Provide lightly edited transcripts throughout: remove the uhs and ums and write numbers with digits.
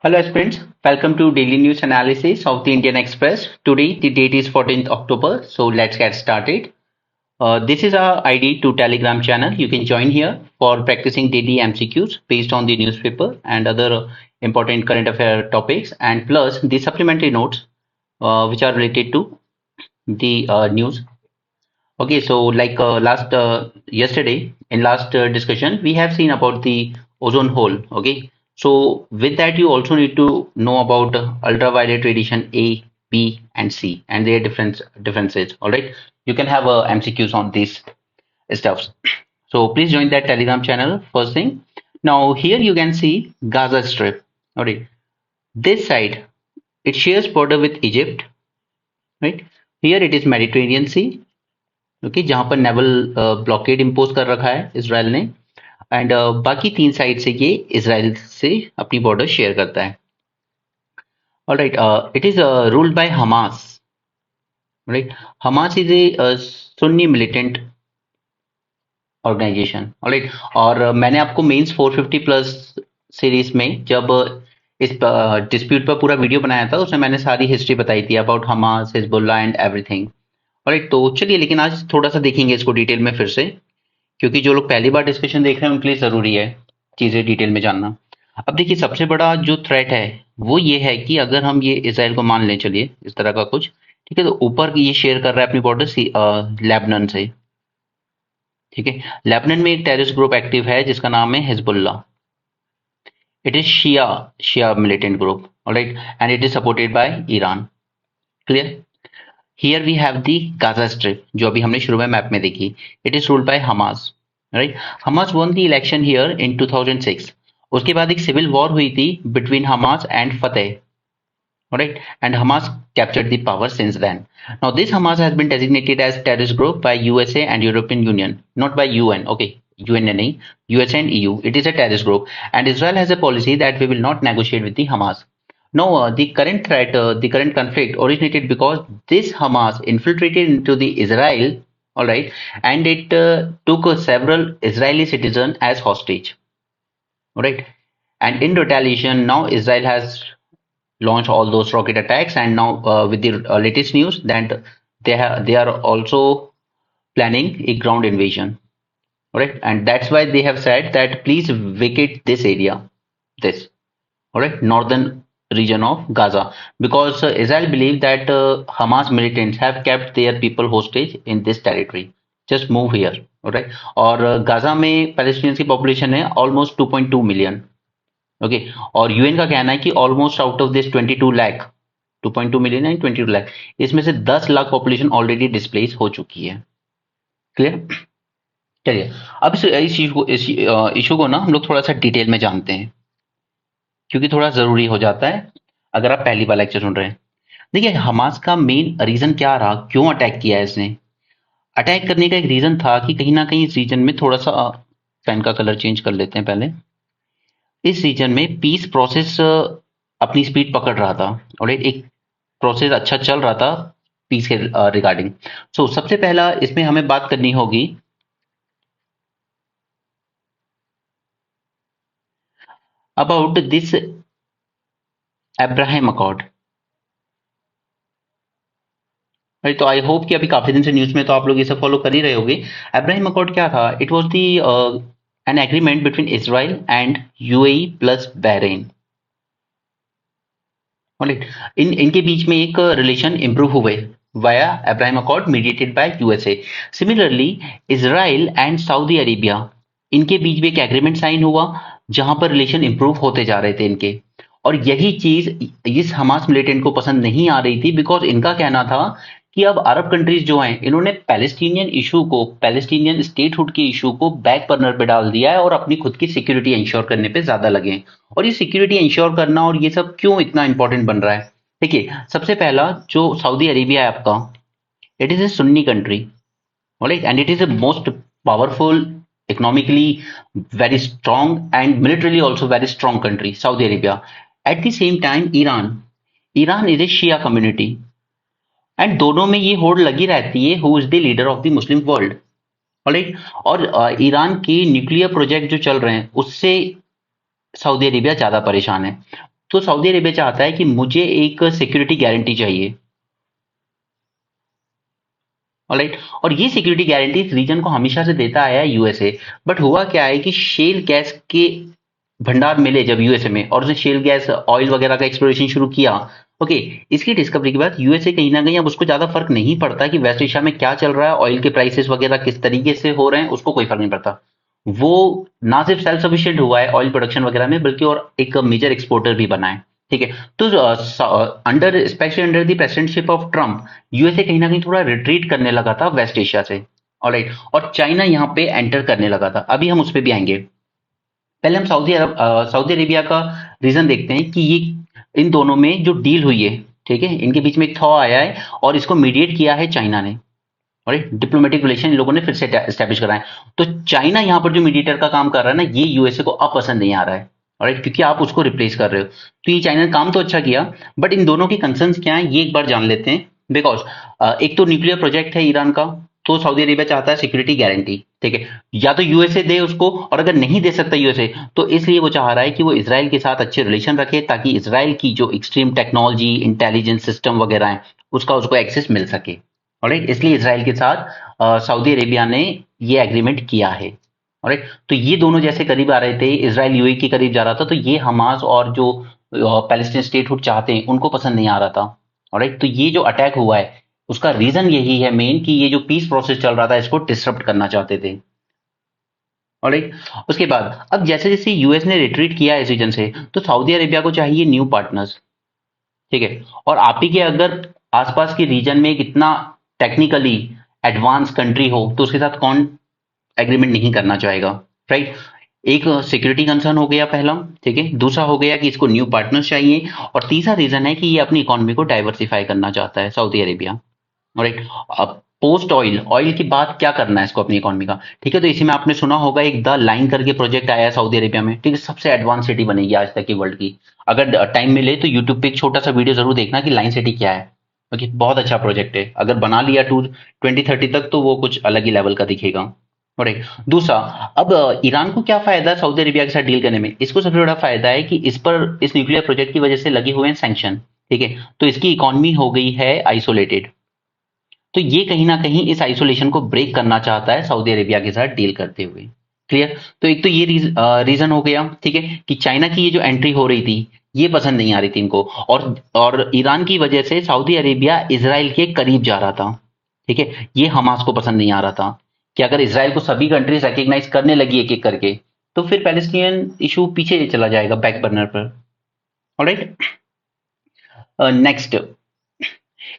Hello aspirants, welcome to daily news analysis of the Indian Express. Today the date is 14th October, so let's get started. This is our ID to Telegram channel. You can join here for practicing daily MCQs based on the newspaper and other important current affair topics, and plus the supplementary notes which are related to the news. Okay, so like last yesterday in last discussion, we have seen about the ozone hole. Okay, so with that, you also need to know about ultraviolet radiation A, B, and C and their differences. All right, you can have MCQs on these stuffs. So please join that Telegram channel. First thing, now here you can see Gaza Strip. All right, this side it shares border with Egypt. Right, here it is Mediterranean Sea. Okay, जहां पर naval blockade impose कर रखा है Israel ने and बाकी तीन side से ये इसराइल से अपनी बॉर्डर शेयर करता है. Alright, it is ruled by Hamas. Right, Hamas is a Sunni militant organisation. Alright, और मैंने आपको मेंस 450 प्लस सीरीज में जब इस डिस्प्यूट पर पूरा वीडियो बनाया था उसमें मैंने सारी हिस्ट्री बताई थी about Hamas, Hezbollah and everything. Alright, तो चलिए लेकिन आज थोड़ा सा देखेंगे इसको डिटेल में फिर से, क्योंकि जो लोग पहली बार डिस्कशन देख रहे हैं उनके लिए जरूरी है चीजें डिटेल में जानना. अब देखिए, सबसे बड़ा जो थ्रेट है वो ये है कि अगर हम ये इसराइल को मान लें, चलिए इस तरह का कुछ, ठीक है, तो ऊपर ये शेयर कर रहा है अपनी बॉर्डर लेबनान से. ठीक है, लेबनान में एक टेररिस्ट ग्रुप एक्टिव है जिसका नाम है Hezbollah. It is Shia militant group. Alright, and it is supported by Iran. Clear. Here we have the Gaza strip जो अभी हमने शुरू में मैप में देखी. It is ruled by Hamas. Right, Hamas won the election here in 2006. उसके बाद एक सिविल वॉर हुई थी between Hamas and Fatah. Alright, and Hamas captured the power since then. Now, this Hamas has been designated as terrorist group by USA and European Union, not by UN. Okay, UN nahi, USA and EU. It is a terrorist group, and Israel has a policy that we will not negotiate with the Hamas. Now, the current threat, the current conflict originated because this Hamas infiltrated into the Israel. All right, and it took several Israeli citizens as hostage. All right, and in retaliation, now Israel has launch all those rocket attacks, and now with the latest news that they are also planning a ground invasion. All right, and that's why they have said that please vacate this area, this, all right, northern region of Gaza, because Israel believe that Hamas militants have kept their people hostage in this territory. Just move here. all right, और Gaza में Palestinians की population है almost 2.2 million. Okay, और UN का कहना है कि almost out of this 22 lakh, 2.2 million and 22 lakh, इसमें से 10 लाख पॉपुलेशन ऑलरेडी डिस्प्लेस हो चुकी है. क्लियर. चलिए अब इस इशू को ना हम लोग थोड़ा सा डिटेल में जानते हैं, क्योंकि थोड़ा जरूरी हो जाता है अगर आप पहली बार लेक्चर सुन रहे हैं. देखिए, हमास का मेन रीजन क्या रहा, क्यों अटैक किया है इसने. अटैक करने का एक रीजन था कि कहीं ना कहीं इस रीजन में थोड़ा सा, पेन का कलर चेंज कर लेते हैं पहले, इस रीजन में पीस प्रोसेस अपनी स्पीड पकड़ रहा था. और एक प्रोसेस अच्छा चल रहा था पीस के रिगार्डिंग. सो सबसे पहला इसमें हमें बात करनी होगी अबाउट दिस अब्राहम अकॉर्ड. तो आई होप कि अभी काफी दिन से न्यूज में तो आप लोग ये सब फॉलो कर ही रहे होंगे. अब्राहम अकॉर्ड क्या था. It was the an agreement between Israel and UAE plus Bahrain. इनके बीच में एक रिलेशन इंप्रूव हुए via Abraham accord mediated by USA. Similarly Israel and Saudi Arabia, इनके बीच में एक एग्रीमेंट साइन हुआ जहां पर रिलेशन इंप्रूव होते जा रहे थे इनके. और यही चीज इस हमास मिलिटेंट को पसंद नहीं आ रही थी, बिकॉज इनका कहना था कि अब अरब कंट्रीज जो हैं इन्होंने पैलेस्टीनियन इशू को, पैलेस्टीनियन स्टेटहुड के इशू को बैक बर्नर पे डाल दिया है और अपनी खुद की सिक्योरिटी इंश्योर करने पे ज्यादा लगे. और ये सिक्योरिटी इंश्योर करना और ये सब क्यों इतना इंपॉर्टेंट बन रहा है. देखिए, सबसे पहला जो सऊदी अरेबिया है आपका, it is a Sunni country. Alright, and it is a most powerful, economically very strong and militarily also very strong country, Saudi Arabia. At the same time Iran is a Shia community, and दोनों में ये होड़ लगी रहती है who is the leader of the Muslim world. Alright, और Iran के nuclear project जो चल रहे हैं उससे सऊदी अरेबिया ज्यादा परेशान है. तो सऊदी अरेबिया चाहता है कि मुझे एक सिक्योरिटी गारंटी चाहिए। ऑलराइट, और ये सिक्योरिटी गारंटी इस रीजन को हमेशा से देता आया है यूएसए। बट हुआ क्या है कि शेल गैस के भंडार मिले जब यूएसए में, और उसने शेल गैस ऑयल वगैरह का एक्सप्लोरेशन शुरू किया। ओके, इसकी डिस्कवरी के बाद यूएसए कहीं ना कहीं अब उसको ज्यादा फर्क नहीं पड़ता कि वेस्ट एशिया में क्या चल रहा है, ऑयल के प्राइसेस वगैरह किस तरीके से हो रहे हैं, उसको कोई फर्क नहीं पड़ता। वो ना सिर्फ सेल्फ सफिशिएंट हुआ है ऑयल प्रोडक्शन वगैरह में, बल्कि और एक मेजर एक्सपोर्टर भी बना है। ठीक है, तो under specially under the presidentship of Trump, USA कहीं ना कहीं थोड़ा रिट्रीट करने लगा था वेस्ट एशिया से। ऑलराइट, और चाइना यहाँ पे एंटर करने लगा था। अभी हम उस पर भी आएंगे। पहले हम सऊदी अरेबिया का रीजन देखते हैं कि ये इन दोनों में जो डील हुई है, ठीक है, इनके बीच में एक थॉ आया है और इसको मीडिएट किया है चाइना ने। और डिप्लोमेटिक रिलेशन इन लोगों ने फिर से एस्टेब्लिश करा है। तो चाइना यहाँ पर जो मीडिएटर का काम कर रहा है ना, ये यूएसए को अपसंद नहीं आ रहा है। राइट, क्योंकि आप उसको रिप्लेस कर रहे हो। तो ये चाइना ने काम तो अच्छा किया, बट इन दोनों की कंसर्न्स क्या है ये एक बार जान लेते हैं। बिकॉज एक तो न्यूक्लियर प्रोजेक्ट है ईरान का, तो सऊदी अरेबिया चाहता है सिक्योरिटी गारंटी। ठीक है, या तो यूएसए दे उसको, और अगर नहीं दे सकता यूएसए, तो इसलिए वो चाह रहा है कि वो इसराइल के साथ अच्छे रिलेशन रखे, ताकि इसराइल की जो एक्सट्रीम टेक्नोलॉजी, इंटेलिजेंस सिस्टम वगैरह है, उसका उसको एक्सेस मिल सके। ऑलराइट, इसलिए इसराइल के साथ सऊदी अरेबिया ने ये एग्रीमेंट किया है। ऑलराइट, तो ये दोनों जैसे करीब आ रहे थे, इसराइल यूएई के करीब जा रहा था, तो ये हमास और जो पैलेस्टीन स्टेटहुड चाहते हैं उनको पसंद नहीं आ रहा था। ऑलराइट, तो ये जो अटैक हुआ है उसका रीजन यही है मेन, कि ये जो पीस प्रोसेस चल रहा था इसको डिसरप्ट करना चाहते थे। ऑलराइट, उसके बाद अब जैसे जैसे यूएस ने रिट्रीट किया इस रीजन से, तो सऊदी अरेबिया को चाहिए न्यू पार्टनर्स। ठीक है, और आप ही के अगर आसपास के रीजन में एक इतना टेक्निकली एडवांस कंट्री हो, तो उसके साथ कौन एग्रीमेंट नहीं करना चाहेगा। राइट, एक सिक्योरिटी कंसर्न हो गया पहला। ठीक है, दूसरा हो गया कि इसको न्यू पार्टनर्स चाहिए, और तीसरा रीजन है कि ये अपनी इकोनॉमी को डाइवर्सिफाई करना चाहता है सऊदी अरेबिया। राइट, अब पोस्ट ऑयल, ऑयल की बात क्या करना है इसको अपनी इकोनॉमी का। ठीक है, तो इसी में आपने सुना होगा एक द लाइन करके प्रोजेक्ट आया है सऊदी अरेबिया में। ठीक है, सबसे एडवांस सिटी बनेगी आज तक की वर्ल्ड की। अगर टाइम मिले तो यूट्यूब पे एक छोटा सा वीडियो जरूर देखना कि लाइन सिटी क्या है। ओके, बहुत अच्छा प्रोजेक्ट है, अगर बना लिया 2030 तक तो वो कुछ अलग ही लेवल का दिखेगा। राइट, दूसरा, अब ईरान को क्या फायदा है सऊदी अरेबिया के साथ डील करने में। इसको सबसे बड़ा फायदा है कि इस पर, इस न्यूक्लियर प्रोजेक्ट की वजह से लगे हुए हैं सैंक्शन। ठीक है, तो इसकी इकोनॉमी हो गई है आइसोलेटेड। तो ये कहीं ना कहीं इस आइसोलेशन को ब्रेक करना चाहता है सऊदी अरेबिया के साथ डील करते हुए। क्लियर, तो एक तो ये रीजन हो गया। ठीक है, कि चाइना की ये जो एंट्री हो रही थी ये पसंद नहीं आ रही थी इनको, और ईरान की वजह से सऊदी अरेबिया इसराइल के करीब जा रहा था। ठीक है, ये हमास को पसंद नहीं आ रहा था कि अगर इसराइल को सभी कंट्रीज रिकग्नाइज करने लगी एक एक करके, तो फिर पैलेस्टीनियन इशू पीछे चला जाएगा बैक बर्नर पर। ऑलराइट, नेक्स्ट,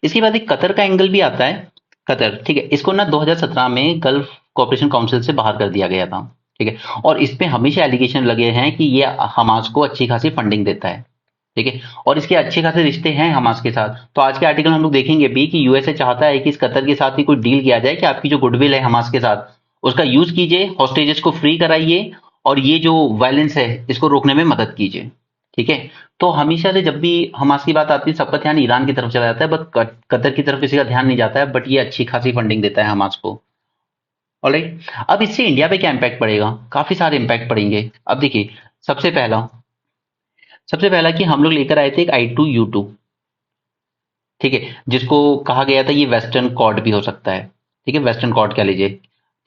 इसके बाद एक कतर का एंगल भी आता है। कतर, ठीक है, इसको ना 2017 में गल्फ कोऑपरेशन काउंसिल से बाहर कर दिया गया था। ठीक है, और इस पे हमेशा एलिगेशन लगे हैं कि ये हमास को अच्छी खासी फंडिंग देता है। ठीक है, और इसके अच्छे खासे रिश्ते हैं हमास के साथ। तो आज के आर्टिकल हम लोग देखेंगे भी कि यूएसए चाहता है कि इस कतर के साथ ही कोई डील किया जाए, कि आपकी जो गुडविल है हमास के साथ उसका यूज कीजिए, हॉस्टेजेस को फ्री कराइए, और ये जो वायलेंस है इसको रोकने में मदद कीजिए। ठीक है, तो हमेशा से जब भी हमास की बात आती है सबका ध्यान ईरान की तरफ चला जाता है, बट कतर की तरफ किसी का ध्यान नहीं जाता है। बट ये अच्छी खासी फंडिंग देता है हमास को। ऑलराइट, अब इससे इंडिया पे क्या इंपैक्ट पड़ेगा, काफी सारे इंपैक्ट पड़ेंगे। अब देखिए, सबसे पहला सबसे पहला कि हम लोग लेकर आए थे एक I2U2। ठीक है, जिसको कहा गया था ये वेस्टर्न कॉर्ड भी हो सकता है। ठीक है, वेस्टर्न कॉर्ड कह लीजिए।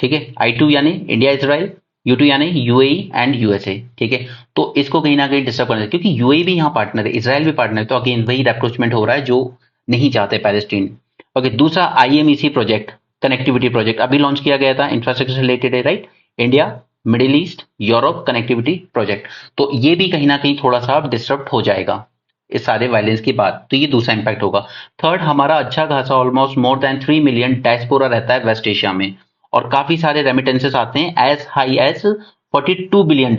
ठीक है, I2 यानी इंडिया इजराइल, U2 यानी यूएई एंड यूएसए। ठीक है, तो इसको कहीं ना कहीं डिस्टर्ब करना है, क्योंकि यूएई भी यहाँ पार्टनर है, इसराइल भी पार्टनर है, तो अगेन वही रेप्रोचमेंट हो रहा है जो नहीं चाहते पैलेस्टीन। ओके, दूसरा IMEC प्रोजेक्ट, कनेक्टिविटी प्रोजेक्ट अभी लॉन्च किया गया था, इंफ्रास्ट्रक्चर रिलेटेड है। Right, India, middle east, Europe connectivity project, तो ये भी कहीं ना कहीं थोड़ा सा डिस्टर्ब हो जाएगा इस सारे वायलेंस की बात। तो ये दूसरा इंपैक्ट होगा। थर्ड, हमारा अच्छा खासा almost more than 3 million diaspora रहता है वेस्ट एशिया में, और काफी सारे रेमिटेंसेस आते हैं एज हाई एज $42 बिलियन।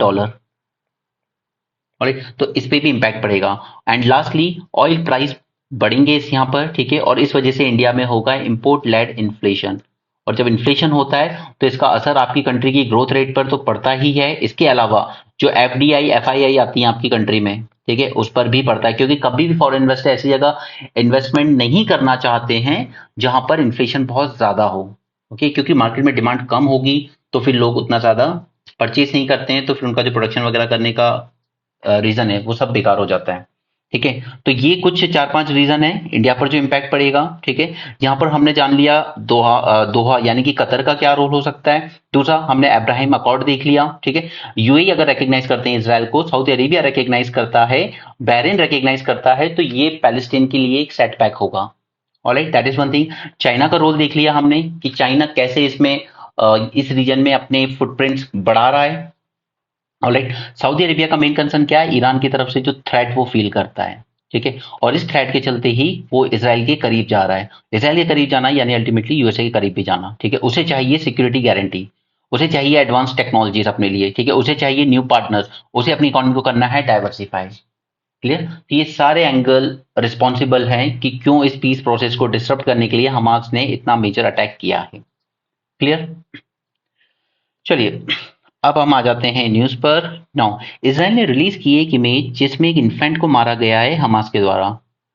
और तो इस पे भी इंपैक्ट पड़ेगा। एंड लास्टली, ऑयल प्राइस बढ़ेंगे इस यहाँ पर। ठीक है, और इस वजह से इंडिया में होगा इंपोर्ट लेड इन्फ्लेशन, और जब इन्फ्लेशन होता है तो इसका असर आपकी कंट्री की ग्रोथ रेट पर तो पड़ता ही है, इसके अलावा जो FDI FII आती है आपकी कंट्री में, ठीक है, उस पर भी पड़ता है, क्योंकि कभी भी फॉरेन इन्वेस्टर ऐसी जगह इन्वेस्टमेंट नहीं करना चाहते हैं जहां पर इन्फ्लेशन बहुत ज्यादा हो। ओके, क्योंकि मार्केट में डिमांड कम होगी तो फिर लोग उतना ज्यादा परचेज नहीं करते हैं, तो फिर उनका जो प्रोडक्शन वगैरह करने का रीजन है वो सब बेकार हो जाता है। ठीक है, तो ये कुछ 4-5 रीजन है इंडिया पर जो इम्पैक्ट पड़ेगा। ठीक है, यहाँ पर हमने जान लिया दोहा यानी कि कतर का क्या रोल हो सकता है। दूसरा, हमने अब्राहम अकॉर्ड देख लिया। ठीक है, यूएई अगर रिकॉग्नाइज करते हैं इसराइल को, सऊदी अरेबिया रिकॉग्नाइज करता है, बहरीन रिकॉग्नाइज करता है, तो ये पैलेस्टीन के लिए एक सेटबैक होगा। Alright, that is one thing. China का रोल देख लिया हमने कि चाइना कैसे इसमें इस रीजन में अपने फुटप्रिंट्स बढ़ा रहा है। ऑलराइट, सऊदी अरेबिया का मेन कंसर्न क्या है, ईरान की तरफ से जो थ्रेट वो फील करता है। ठीक है, और इस थ्रेट के चलते ही वो इसराइल के करीब जा रहा है। इसराइल के करीब जाना यानी अल्टीमेटली यूएसए के करीब भी जाना। ठीक है, उसे चाहिए सिक्योरिटी गारंटी, उसे चाहिए एडवांस टेक्नोलॉजीज अपने लिए। ठीक है, उसे चाहिए न्यू पार्टनर्स, उसे अपनी इकोनॉमी को करना है डाइवर्सिफाई। क्लियर, तो ये सारे एंगल रिस्पॉन्सिबल हैं कि क्यों इस पीस प्रोसेस को डिस्टर्ब करने के लिए हमास ने इतना मेजर अटैक किया है। क्लियर, चलिए अब हम आ जाते हैं न्यूज पर। नाउ, इसराइल ने रिलीज की एक इमेज जिसमें एक इन्फेंट को मारा गया है हमास के द्वारा।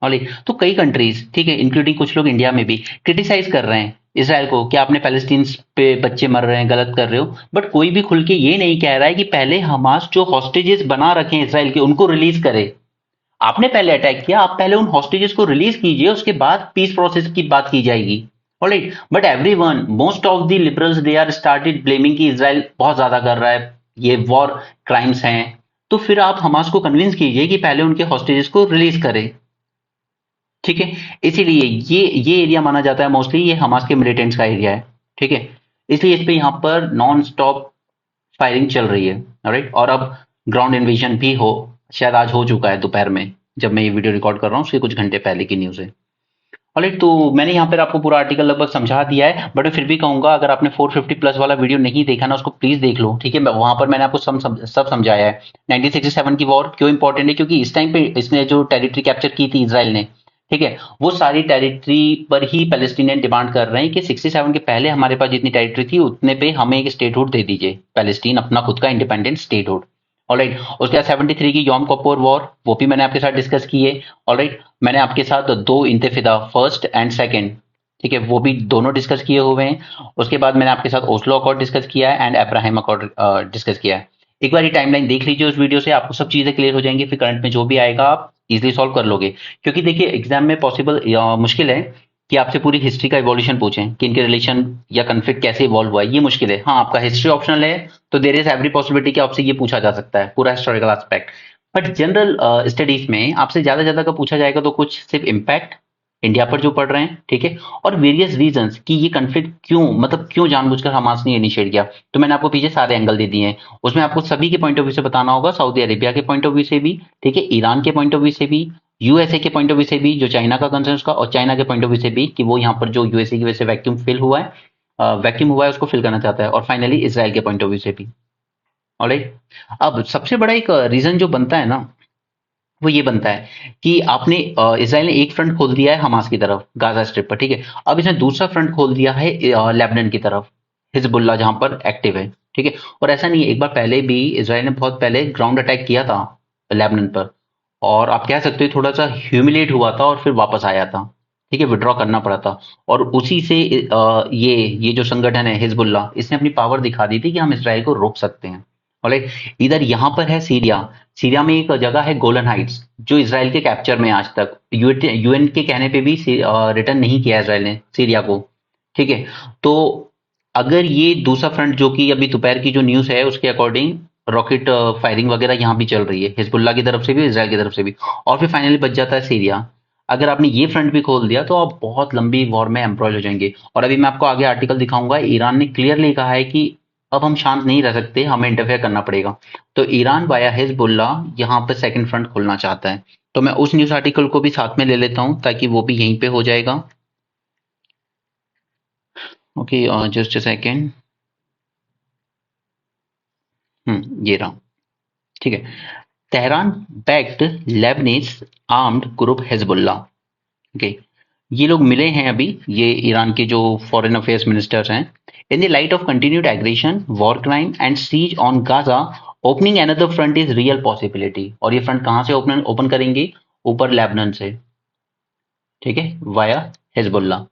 और तो कई कंट्रीज, ठीक है, इंक्लूडिंग कुछ लोग इंडिया में भी क्रिटिसाइज कर रहे हैं इसराइल को कि आपने पैलेस्टीन पे बच्चे मर रहे हैं, गलत कर रहे हो। बट कोई भी खुल के ये नहीं कह रहा है कि पहले हमास जो हॉस्टेजेस बना रखे हैं इसराइल के उनको रिलीज करे। आपने पहले अटैक किया, आप पहले उन हॉस्टेजेस को रिलीज कीजिए, उसके बाद पीस प्रोसेस की बात की जाएगी। Alright, but everyone, most of the liberals, they are started blaming कि इजराइल बहुत ज्यादा कर रहा है, ये वॉर क्राइम्स हैं। तो फिर आप हमास को कन्विंस कीजिए कि पहले उनके हॉस्टेजेस को रिलीज करें। ठीक है, इसीलिए ये एरिया माना जाता है मोस्टली ये हमास के मिलिटेंट्स का एरिया है। ठीक है, इसलिए इस पे यहाँ पर नॉन स्टॉप फायरिंग चल रही है। ऑलराइट, और अब ग्राउंड इन्वेजन भी शायद आज हो चुका है दोपहर में, जब मैं ये वीडियो रिकॉर्ड कर रहा हूँ उसके कुछ घंटे पहले की न्यूज़ है। ऑलराइट, तो मैंने यहाँ पर आपको पूरा आर्टिकल लगभग समझा दिया है, बट मैं फिर भी कहूंगा अगर आपने 450 प्लस वाला वीडियो नहीं देखा ना, उसको प्लीज देख लो। ठीक है, वहां पर मैंने आपको सब समझाया है। 1967 की वॉर क्यों इंपॉर्टेंट है, क्योंकि इस टाइम पे इसने जो टेरिटरी कैप्चर की थी इसराइल ने, ठीक है, वो सारी टेरिटरी पर ही पैलेस्टीनियन डिमांड कर रहे हैं कि 67 के पहले हमारे पास जितनी टेरिटरी थी उतने पे हमें एक स्टेटहुड दे दीजिए, पैलेस्टीन अपना खुद का इंडिपेंडेंट स्टेटहुड। ऑलराइट, उसके बाद 73 की यॉम किप्पुर वॉर, वो भी मैंने आपके साथ डिस्कस की है। ऑलराइट, मैंने आपके साथ दो इंतफादा, फर्स्ट एंड सेकंड, ठीक है, वो भी दोनों डिस्कस किए हुए हैं। उसके बाद मैंने आपके साथ ओस्लो अकॉर्ड डिस्कस किया है एंड अब्राहम अकॉर्ड डिस्कस किया है। एक बार ये टाइमलाइन देख लीजिए उस वीडियो से, आपको सब चीजें क्लियर हो जाएंगी। फिर करंट में जो भी आएगा आप इजिली सॉल्व कर लोगे, क्योंकि देखिए एग्जाम में पॉसिबल मुश्किल है कि आपसे पूरी हिस्ट्री का इवोल्यूशन पूछें कि इनके रिलेशन या कन्फ्लिक्ट कैसे इवॉल्व हुआ है, ये मुश्किल है। हाँ, आपका हिस्ट्री ऑप्शनल है तो देयर इज एवरी पॉसिबिलिटी कि आपसे ये पूछा जा सकता है पूरा historical aspect. But general studies में आपसे ज्यादा ज्यादा का पूछा जाएगा तो कुछ सिर्फ इम्पैक्ट इंडिया पर जो पड़ रहे हैं, ठीक है, और वेरियस रीजंस कि ये कन्फ्लिक्ट क्यों, मतलब क्यों जानबूझकर हमास ने इनिशिएट किया। तो मैंने आपको पीछे सारे एंगल दे दिए हैं, उसमें आपको सभी के पॉइंट ऑफ व्यू से बताना होगा, सऊदी अरेबिया के पॉइंट ऑफ व्यू से भी, ठीक है, ईरान के पॉइंट ऑफ व्यू से भी, यूएसए के पॉइंट ऑफ व्यू से भी, जो चाइना का कंसर्न का, और चाइना के पॉइंट ऑफ व्यू से भी कि वो यहाँ पर जो यूएसए की वजह से वैक्यूम हुआ है उसको फिल करना चाहता है, और फाइनली इसराइल के पॉइंट ऑफ व्यू से भी। ऑलराइट, अब सबसे बड़ा एक रीजन जो बनता है ना, वो ये बनता है कि आपने इसराइल ने एक फ्रंट खोल दिया है हमास की तरफ गाजा स्ट्रिप पर, ठीक है, अब इसने दूसरा फ्रंट खोल दिया है लेबनान की तरफ, हिजबुल्लाह जहां पर एक्टिव है। ठीक है, और ऐसा नहीं है, एक बार पहले भी इसराइल ने बहुत पहले ग्राउंड अटैक किया था लेबनान पर, और आप कह सकते हो थोड़ा सा ह्यूमिलेट हुआ था और फिर वापस आया था। ठीक है, विड्रॉ करना पड़ा था, और उसी से ये जो संगठन है हिजबुल्लाह, इसने अपनी पावर दिखा दी थी कि हम इसराइल को रोक सकते हैं। ऑलराइट, इधर यहां पर है सीरिया। सीरिया में एक जगह है गोलन हाइट्स जो इसराइल के कैप्चर में आज तक यूएन के कहने पे भी रिटर्न नहीं किया इसराइल ने सीरिया को। ठीक है, तो अगर ये दूसरा फ्रंट जो कि अभी दोपहर की जो न्यूज है उसके अकॉर्डिंग रॉकेट फायरिंग वगैरह यहाँ भी चल रही है हिजबुल्लाह की तरफ से भी, इसराइल की तरफ से भी, और फिर फाइनली बच जाता है सीरिया। अगर आपने ये फ्रंट भी खोल दिया तो आप बहुत लंबी वॉर में एम्ब्रॉयड हो जाएंगे। और अभी मैं आपको आगे आर्टिकल दिखाऊंगा, ईरान ने क्लियरली कहा है कि अब हम शांत नहीं रह सकते, हमें इंटरफेयर करना पड़ेगा। तो ईरान वाया हिजबुल्लाह यहाँ पर सेकंड फ्रंट खोलना चाहता है। तो मैं उस न्यूज आर्टिकल को भी साथ में ले लेता हूँ ताकि वो भी यहीं पे हो जाएगा। Okay, just a second. ये रहा। ठीक है, Tehran backed Lebanese armed group Hezbollah. Okay, ये लोग मिले हैं अभी, ये ईरान के जो फॉरेन अफेयर्स मिनिस्टर्स हैं। In the light of continued aggression, war crime and siege on Gaza, opening another front is real possibility. और ये फ्रंट कहां से ओपन करेंगे, ऊपर लेबनान से, ठीक है, via Hezbollah.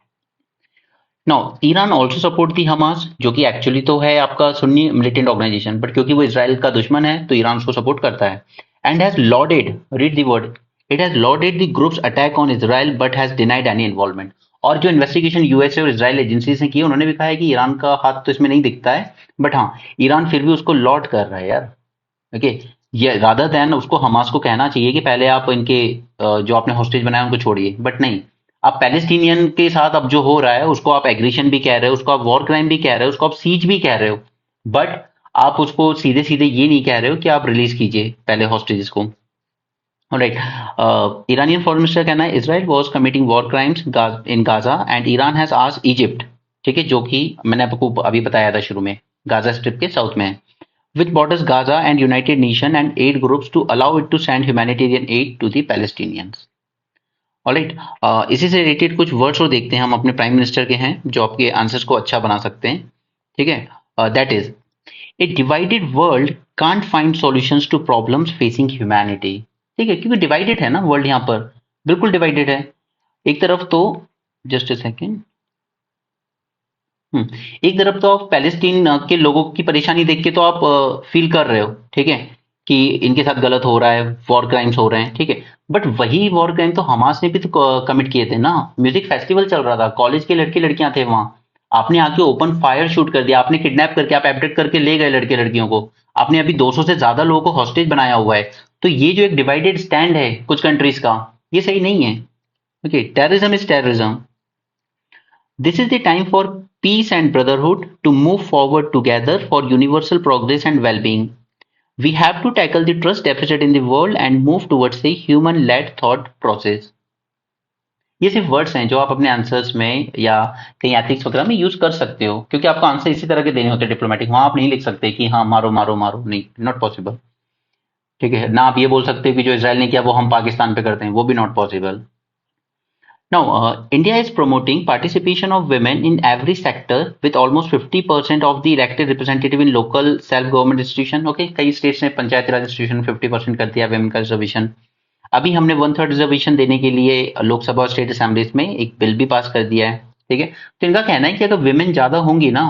Now, Iran also support the Hamas, जो कि एक्चुअली तो है आपका सुन्नी मिलिटेंट ऑर्गेनाइजेशन, बट क्योंकि वो इसराइल का दुश्मन है तो ईरान उसको सपोर्ट करता है। And has lauded, read the word, it has lauded the groups attack on Israel but has denied any involvement. और जो इन्वेस्टिगेशन यूएसए और इजराइल एजेंसीज ने की, उन्होंने भी कहा है कि ईरान का हाथ तो इसमें नहीं दिखता है, बट हाँ, ईरान फिर भी उसको लॉड कर रहा है यार। ओके, ये रादर देन उसको हमास को कहना चाहिए कि पहले आप इनके जो आपने हॉस्टेज बनाए उनको छोड़िए, बट नहीं, आप पैलेस्टीनियन के साथ अब जो हो रहा है उसको आप एग्रेशन भी कह रहे हो, उसको आप वॉर क्राइम भी कह रहे हो, उसको आप सीज भी कह रहे हो, बट आप उसको सीधे सीधे ये नहीं कह रहे हो कि आप रिलीज कीजिए पहले हॉस्टेजेस को। राइट, ईरानियन फॉरेन मिनिस्टर कहना है Israel was committing war crimes in Gaza and Iran has asked Egypt, ठीक है, जो कि मैंने आपको अभी बताया था शुरू में, गाजा स्ट्रिप के साउथ में है, which borders Gaza and United Nations and aid groups to allow it to send humanitarian aid to the Palestinians. Alright, इसी से रिलेटेड कुछ वर्ड्स और देखते हैं हम अपने प्राइम मिनिस्टर के हैं जो आपके आंसर्स को अच्छा बना सकते हैं। ठीक है, that is a divided world can't find solutions to problems facing humanity. ठीक है, क्योंकि डिवाइडेड है ना वर्ल्ड, यहाँ पर बिल्कुल डिवाइडेड है। एक तरफ तो, जस्ट ए सेकेंड, एक तरफ तो आप पैलेस्टीन के लोगों की परेशानी देख के तो आप फील कर रहे हो, ठीक है, कि इनके साथ गलत हो रहा है, वॉर क्राइम्स हो रहे हैं, ठीक है, बट वही वॉर क्राइम तो हमास ने भी तो कमिट किए थे ना। म्यूजिक फेस्टिवल चल रहा था, कॉलेज के लड़के लड़कियां थे वहां, आपने आके ओपन फायर शूट कर दिया, आपने किडनैप करके आप एब्डक्ट करके ले गए लड़के लड़कियों को, आपने अभी 200 से ज्यादा लोगों को हॉस्टेज बनाया हुआ है। तो ये जो एक डिवाइडेड स्टैंड है कुछ कंट्रीज का, ये सही नहीं है। Okay, terrorism is terrorism. This is the time for peace and brotherhood to move forward together for universal progress and well-being. We have to tackle the trust deficit in the world and move towards a human-led thought process. ये सिर्फ words हैं जो आप अपने answers में या कहीं ethics वगैरह में यूज कर सकते हो, क्योंकि आपको आंसर इसी तरह के देने होते हैं डिप्लोमेटिक। वहां आप नहीं लिख सकते कि हाँ मारो मारो मारो, नहीं, नॉट पॉसिबल। ठीक है ना, आप ये बोल सकते हो कि जो इसराइल ने किया वो हम पाकिस्तान पे करते हैं, वो भी not possible. Now, India is promoting participation of women in every sector with almost 50% of the elected representative in local self-government institution. Okay, कई states ने पंचायती राज इंस्टीट्यूशन 50% कर दिया women का रिजर्वेशन। अभी हमने 1/3 रिजर्वेशन देने के लिए लोकसभा और स्टेट असेंबलीज में एक बिल भी पास कर दिया है। ठीक है, तो इनका कहना है कि अगर women ज्यादा होंगी ना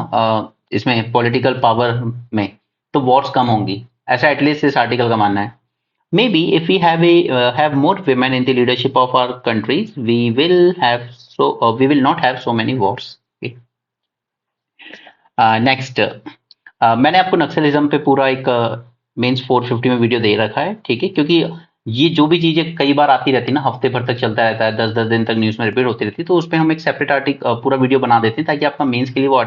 इसमें पॉलिटिकल पावर में, तो वॉर्स कम होंगी, ऐसा एटलीस्ट इस आर्टिकल का मानना है। Maybe if we have more women in the leadership of our countries, we will not have so many wars. Okay. Next, मैंने आपको नक्सलिज्म पे पूरा एक मेंस 450 में वीडियो दे रखा है, ठीक है, क्योंकि ये जो भी चीजें कई बार आती रहती है ना, हफ्ते भर तक चलता रहता है, 10-10 दिन तक न्यूज में रिपीट होती रहती है, तो उस पर हम एक सेपरेट आर्टिकल पूरा वीडियो बना देते हैं ताकि आपका मेंस के लिए वो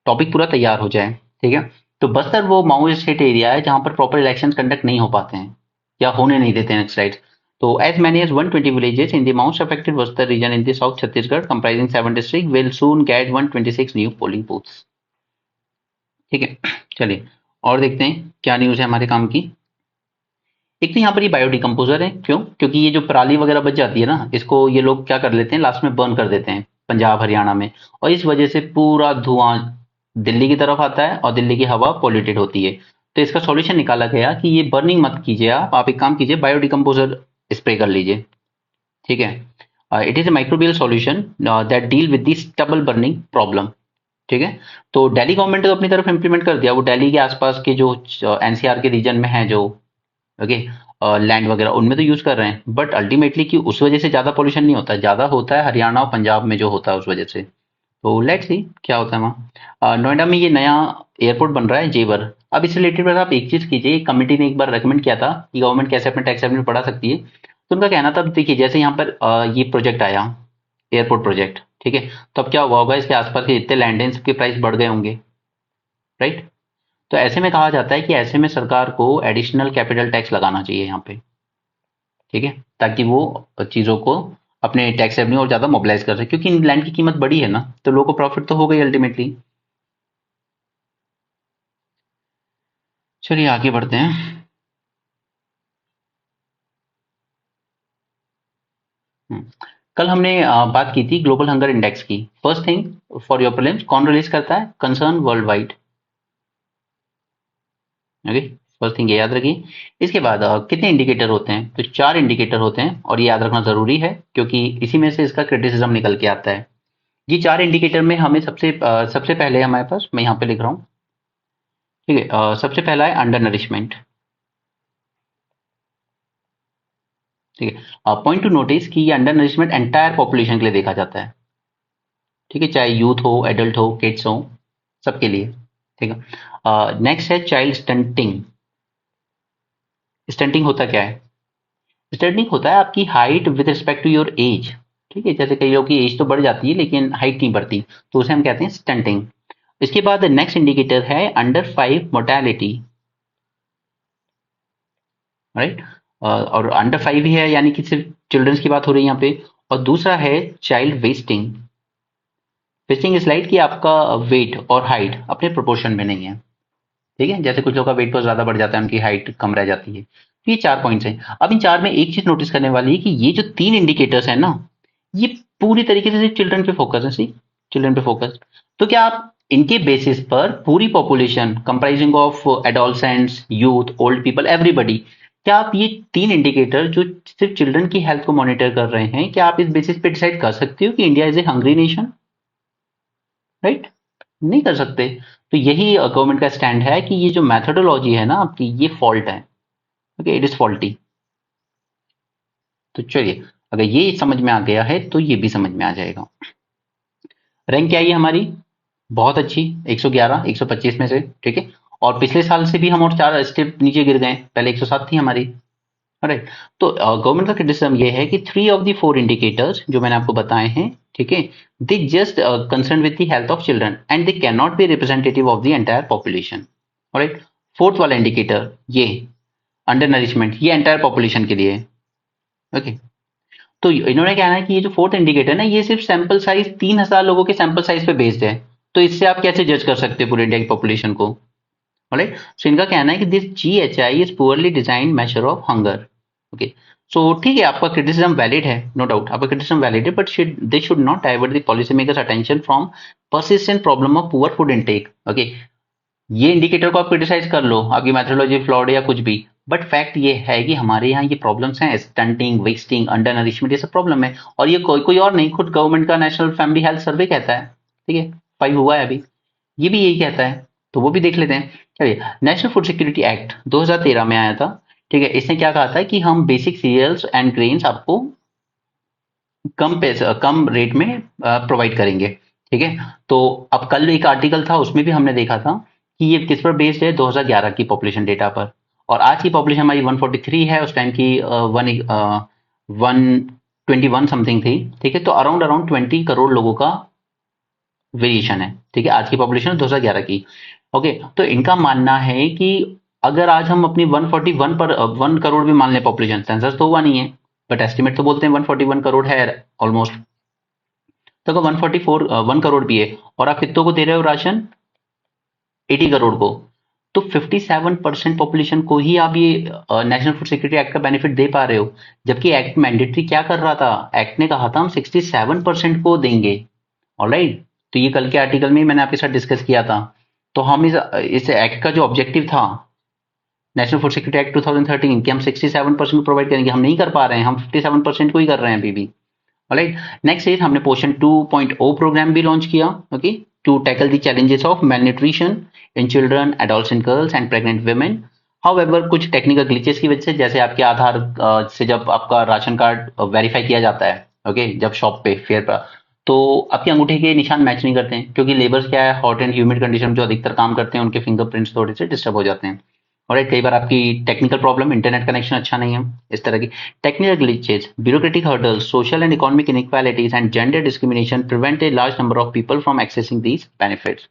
टॉपिक पूरा तैयार हो जाए। ठीक है, तो बस्तर वो माओइस्ट एरिया है जहां पर प्रॉपर इलेक्शन कंडक्ट नहीं हो पाते हैं या होने नहीं देते हैं नक्सलाइट्स। तो as many as 120 villages in the most affected Bastar region in the South Chhattisgarh comprising 7 districts will soon get 126 new polling booths. ठीक है, चलिए और देखते हैं क्या न्यूज है हमारे काम की। एक तो यहाँ पर ये बायोडिकम्पोजर है, क्यों? क्योंकि ये जो पराली वगैरह बच जाती है ना, इसको ये लोग क्या कर लेते हैं, लास्ट में बर्न कर देते हैं पंजाब हरियाणा में, और इस वजह से पूरा धुआं दिल्ली की तरफ आता है और दिल्ली की हवा पॉल्यूटेड होती है। तो इसका सॉल्यूशन निकाला गया कि ये बर्निंग मत कीजिए, आप एक काम कीजिए, बायोडिकम्पोजर स्प्रे कर लीजिए। ठीक है, it is A microbial solution that deal with the stubble burning problem. ठीक है, तो दिल्ली गवर्नमेंट तो अपनी तरफ इंप्लीमेंट कर दिया, वो दिल्ली के आसपास के जो एनसीआर के रीजन में है जो ओके लैंड वगैरह, उनमें तो यूज कर रहे हैं, बट अल्टीमेटली कि उस वजह से ज्यादा पोल्यूशन नहीं होता, ज्यादा होता है हरियाणा और पंजाब में जो होता है उस वजह से। तो लेट्स सी क्या होता है वहाँ। नोएडा में ये नया एयरपोर्ट बन रहा है जेवर। अब इससे रिलेटेड आप एक चीज कीजिए, कमेटी ने एक बार रेकमेंड किया था कि गवर्नमेंट कैसे अपने टैक्स रेवेन्यू बढ़ा सकती है, तो उनका कहना था, देखिए जैसे यहाँ पर ये प्रोजेक्ट आया, एयरपोर्ट प्रोजेक्ट, ठीक है, तो अब क्या हुआ होगा, इसके आसपास के जितने लैंड है सबके प्राइस बढ़ गए होंगे, राइट। तो ऐसे में कहा जाता है कि ऐसे में सरकार को एडिशनल कैपिटल टैक्स लगाना चाहिए यहाँ पे, ठीक है, ताकि वो चीजों को अपने टैक्स रेवेन्यू और ज्यादा मोबिलाइज कर सके, क्योंकि इन लैंड की कीमत बढ़ी है ना, तो लोगों को प्रॉफिट तो हो गई अल्टीमेटली। चलिए आगे बढ़ते हैं। हम्म, कल हमने बात की थी ग्लोबल हंगर इंडेक्स की। First thing for your prelims, कौन रिलीज करता है? Concern world wide. Okay, first thing ये याद रखिए। इसके बाद कितने इंडिकेटर होते हैं? तो 4 इंडिकेटर होते हैं, और ये याद रखना जरूरी है क्योंकि इसी में से इसका क्रिटिसिज्म निकल के आता है। ये 4 इंडिकेटर में हमें सबसे पहले हमारे पास, मैं यहाँ पे लिख रहा हूँ, ठीक है, सबसे पहला है अंडर नरिशमेंट। ठीक है। पॉइंट टू नोटिस कि ये अंडर नरिशमेंट एंटायर पॉपुलेशन के लिए देखा जाता है, ठीक है, चाहे यूथ हो, एडल्ट हो, किड्स हो, सबके लिए, ठीक है। नेक्स्ट है चाइल्ड स्टंटिंग। स्टंटिंग होता क्या है? स्टंटिंग होता है आपकी height with respect to your age, ठीक है, जैसे कई लोगों की एज तो बढ़ जाती है लेकिन हाइट नहीं बढ़ती, तो उसे हम कहते हैं स्टंटिंग। इसके बाद नेक्स्ट इंडिकेटर है अंडर 5 मोर्टेलिटी, राइट। और अंडर 5 ही है, यानी कि सिर्फ चिल्ड्रंस की बात हो रही है यहाँ पे। और दूसरा है child wasting. Wasting is like कि आपका वेट और हाइट अपने प्रोपोर्शन में नहीं है, ठीक है, जैसे कुछ लोगों का वेट बहुत ज्यादा बढ़ जाता है, उनकी हाइट कम रह जाती है। तो ये 4 पॉइंट्स हैं। अब इन 4 में एक चीज नोटिस करने वाली है कि ये जो 3 इंडिकेटर्स हैं ना, ये पूरी तरीके से सिर्फ चिल्ड्रन पे फोकस है, सी चिल्ड्रन पे फोकस। तो क्या आप इनके बेसिस पर पूरी population comprising of adolescents, youth, old people, everybody, क्या आप ये 3 इंडिकेटर जो सिर्फ चिल्ड्रन की हेल्थ को मॉनिटर कर रहे हैं, क्या आप इस बेसिस पे डिसाइड कर सकते हो कि India is a hungry nation? Right, नहीं कर सकते। तो यही गवर्नमेंट का स्टैंड है कि ये जो मैथोडोलॉजी है ना आपकी, ये फॉल्ट है, ओके, इट इज फॉल्टी। तो चलिए, अगर ये समझ में आ गया है तो ये भी समझ में आ जाएगा। रैंक क्या है ये हमारी? बहुत अच्छी, 111 125 में से, ठीक है। और पिछले साल से भी हम और 4 स्टेप नीचे गिर गए, पहले 107 थी हमारी, राइट। तो गवर्नमेंट का क्रिटिसिज्म ये है कि 3 ऑफ द 4 इंडिकेटर्स जो मैंने आपको बताए हैं, ठीक है, they just concern with the health of children and they can not be representative of the entire population, right. Fourth वाला इंडिकेटर ये अंडर नरिशमेंट, ये एंटायर पॉपुलेशन के लिए है, ओके। तो इन्होंने कहना है कि ये जो फोर्थ इंडिकेटर ना, ये सिर्फ सैंपल साइज 3000 लोगों के सैंपल साइज पे बेस्ड है, तो इससे आप कैसे जज कर सकते हैं पूरे इंडिया की पॉपुलेशन को, राइट। सो इनका कहना है कि this GHI is poorly design measure of hunger, okay. So ठीक है, आपका क्रिटिसिज्म वैलिड है, नो डाउट आपका क्रिटिसिज्म वैलिड है, but they should not divert the policy makers attention from persistent problem of poor food intake, okay. ये indicator को आप criticise कर लो, आपकी मेथोडोलॉजी फ्लॉड या कुछ भी, बट फैक्ट ये है कि हमारे यहाँ ये प्रॉब्लम्स हैं, स्टंटिंग, वेस्टिंग, अंडर नरिशमेंट, ये सब प्रॉब्लम है। और ये कोई और नहीं, खुद गवर्नमेंट का नेशनल फैमिली हेल्थ सर्वे कहता है, ठीक है, 5 हुआ है अभी, ये भी यही कहता है, तो वो भी देख लेते हैं। चलिए, नेशनल फूड सिक्योरिटी एक्ट 2013 में आया था, ठीक है। इसने क्या कहा था कि हम बेसिक सीरियल्स एंड ग्रेन्स आपको कम पैसे, कम रेट में प्रोवाइड करेंगे, ठीक है। तो अब कल एक आर्टिकल था, उसमें भी हमने देखा था कि ये किस पर बेस्ड है, 2011 की पॉपुलेशन डेटा पर। और आज की पॉपुलेशन हमारी 143 है, उस टाइम की 121 समथिंग थी, ठीक है। तो अराउंड अराउंड 20 करोड़ लोगों का वेरिएशन है, ठीक है, आज की पॉपुलेशन 2011 की, ओके। तो इनका मानना है कि अगर आज हम अपनी 141 पर 1 करोड़ भी मान लें पॉपुलेशन, सेंसस तो हुआ नहीं है, बट एस्टिमेट तो बोलते हैं 141 करोड़ है ऑलमोस्ट। तो अगर 144 1 करोड़ भी है और आप कितनों को दे रहे हो राशन, 80 करोड़ को, तो 57% पॉपुलेशन को ही आप ये नेशनल फूड सिक्योरिटी एक्ट का बेनिफिट दे पा रहे हो। जबकि एक्ट मैंडेटरी क्या कर रहा था, एक्ट ने कहा था हम 67% को देंगे, ऑलराइट। तो ये कल के आर्टिकल में मैंने आपके साथ डिस्कस किया था। तो हम इस एक्ट का जो ऑब्जेक्टिव था, नेशनल फूड सिक्योरिटी एक्ट 2013, कि हम 67% प्रोवाइड करेंगे, हम नहीं कर पा रहे हैं, हम 57% को ही कर रहे हैं अभी भी, ऑलराइट। नेक्स्ट इज हमने पोषण 2.0 प्रोग्राम भी लॉन्च किया, okay, to tackle the challenges of malnutrition in children, adolescent girls and pregnant women. However कुछ टेक्निकल ग्लिचेस की वजह से, जैसे आपके आधार से जब आपका राशन कार्ड वेरीफाई किया जाता है, ओके, जब शॉप पे फेयर पर, तो आपके अंगूठे के निशान मैच नहीं करते हैं, क्योंकि लेबर्स क्या है, हॉट एंड ह्यूमिड कंडीशन में जो अधिकतर काम करते हैं, उनके फिंगरप्रिंट्स थोड़े से डिस्टर्ब हो जाते हैं, और कई बार आपकी टेक्निकल प्रॉब्लम, इंटरनेट कनेक्शन अच्छा नहीं है, इस तरह की technical glitches, bureaucratic hurdles, social and economic inequalities, and gender discrimination prevent a large number of people from accessing these benefits.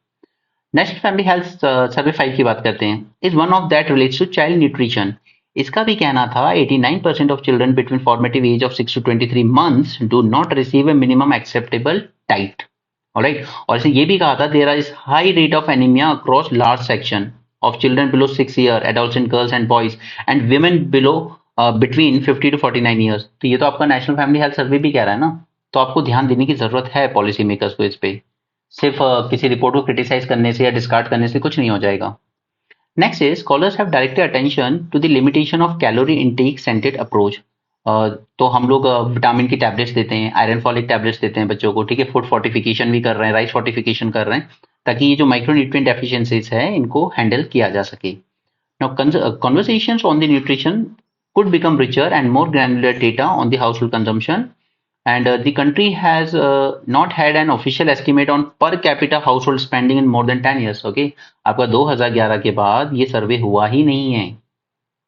National family health survey 5 की बात करते हैं, is one of that relates to child nutrition. इसका भी कहना था 89% of children between formative age of 6 to 23 months do not receive a minimum acceptable diet, alright. और इसने ये भी कहा था there is high rate of anaemia across large section of children below 6 year, adolescent girls and boys, and women below between 50 to 49 years। तो ये तो आपका नेशनल फैमिली हेल्थ सर्वे भी कह रहा है ना, तो आपको ध्यान देने की जरूरत है पॉलिसी मेकर्स को इस पे, सिर्फ किसी रिपोर्ट को क्रिटिसाइज करने से या डिस्कार्ड करने से कुछ नहीं हो जाएगा। Next is scholars have directed attention to the limitation of calorie intake centred approach. तो हम लोग विटामिन की टैबलेट्स देते हैं, आयरन फॉलिक टैबलेट्स देते हैं बच्चों को, ठीक है, फूड फोर्टिफिकेशन भी कर रहे हैं, राइस फोर्टिफिकेशन कर रहे हैं, ताकि ये जो माइक्रोन्यूट्रिएंट डेफिशिएंसीज है इनको हैंडल किया जा सके। Now conversations on the nutrition could become richer and more granular data on the household consumption. And the country has not had an official estimate on per capita household spending in more than 10 years. Okay, आपका 2011 के बाद ये सर्वे हुआ ही नहीं है,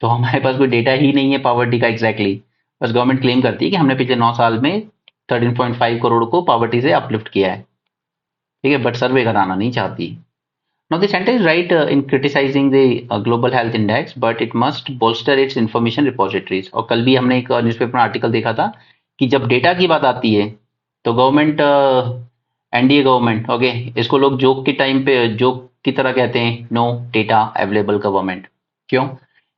तो हमारे पास कोई डेटा ही नहीं है पॉवर्टी का एग्जैक्टली। बस गवर्नमेंट क्लेम करती है कि हमने पिछले 9 साल में 13.5 करोड़ को पॉवर्टी से अपलिफ्ट किया है, ठीक है, बट सर्वे कराना नहीं चाहती। Now, the center is right in criticizing the global health index, but it must bolster its information repositories. और कल भी हमने एक न्यूज़पेपर में आर्टिकल देखा था कि जब डेटा की बात आती है तो गवर्नमेंट, एनडीए गवर्नमेंट, ओके, इसको लोग जोक के टाइम पे जोक की तरह कहते हैं, नो डेटा अवेलेबल गवर्नमेंट। क्यों?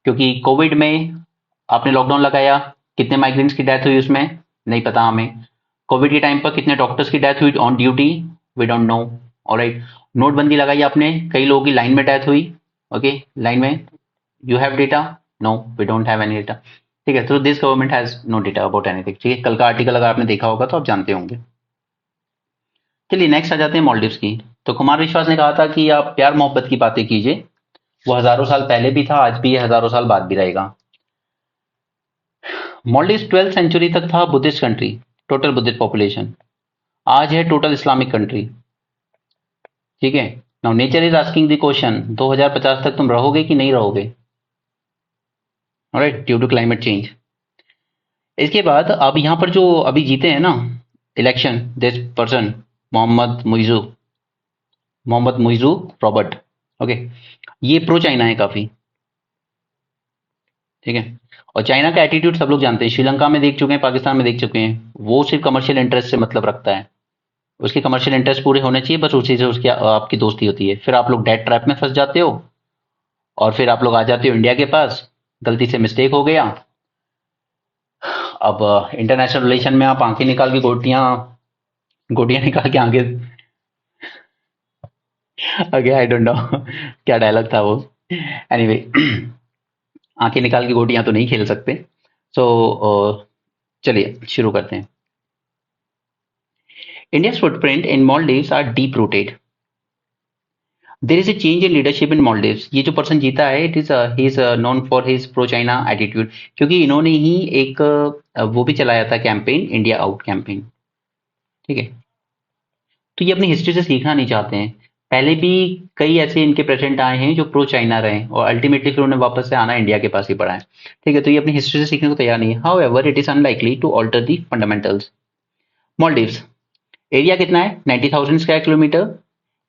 क्योंकि कोविड में आपने लॉकडाउन लगाया, कितने माइग्रेंट्स की डेथ हुई उसमें नहीं पता हमें। कोविड के टाइम पर कितने डॉक्टर्स की डेथ हुई on duty, we don't know. Alright, नोटबंदी लगाई आपने, कई लोगों की लाइन में डेथ हुई, ओके, लाइन में, you have data? No, we don't have any data, ठीक है। तो this government has no data about anything, ठीक है। कल का आर्टिकल अगर आपने देखा होगा तो आप जानते होंगे। चलिए नेक्स्ट आ जाते हैं मॉलडीव्स की। तो कुमार विश्वास ने कहा था कि आप प्यार मोहब्बत की बातें कीजिए, वो हजारों साल पहले भी था, आज भी है, हजारों साल बाद भी रहेगा। मॉलडीव्स 12th सेंचुरी तक था Buddhist country, total Buddhist population. आज है टोटल इस्लामिक कंट्री, ठीक है। Now nature is asking the question, 2050 तक तुम रहोगे कि नहीं रहोगे, alright, due to climate change. इसके बाद अब यहाँ पर जो अभी जीते हैं ना election, this person Mohamed Muizzu रॉबर्ट, ओके, ये प्रो चाइना है काफी, ठीक है। और चाइना का एटीट्यूड सब लोग जानते हैं, श्रीलंका में देख चुके हैं, पाकिस्तान में देख चुके हैं, वो सिर्फ कमर्शियल इंटरेस्ट से मतलब रखता है, उसके कमर्शियल इंटरेस्ट पूरे होने चाहिए, बस उसी से उसकी आपकी दोस्ती होती है। फिर आप लोग डेट ट्रैप में फंस जाते हो और फिर आप लोग आ जाते हो इंडिया के पास, गलती से मिस्टेक हो गया। अब इंटरनेशनल रिलेशन में आप आंखें निकाल के गोटियां निकाल के आगे, ओके, आई डोंट नो क्या डायलॉग था वो, एनीवे आंखें निकाल के गोटियां तो नहीं खेल सकते। सो चलिए शुरू करते हैं। India's footprint in Maldives are deep rooted. There is a change in leadership in Maldives. ये जो पर्सन जीता है, it is he is known for his pro China attitude, क्योंकि इन्होंने ही एक वो भी चलाया था कैंपेन, इंडिया आउट कैंपेन, ठीक है। तो ये अपनी हिस्ट्री से सीखना नहीं चाहते हैं। पहले भी कई ऐसे इनके प्रेसिडेंट आए हैं जो प्रो चाइना रहे और अल्टीमेटली फिर उन्हें वापस से आना इंडिया के पास ही पड़ा है, ठीक है। तो ये अपनी हिस्ट्री से सीखने को तैयार नहीं है। However it is unlikely to alter the fundamentals. Maldives area कितना है, 90,000 square kilometre.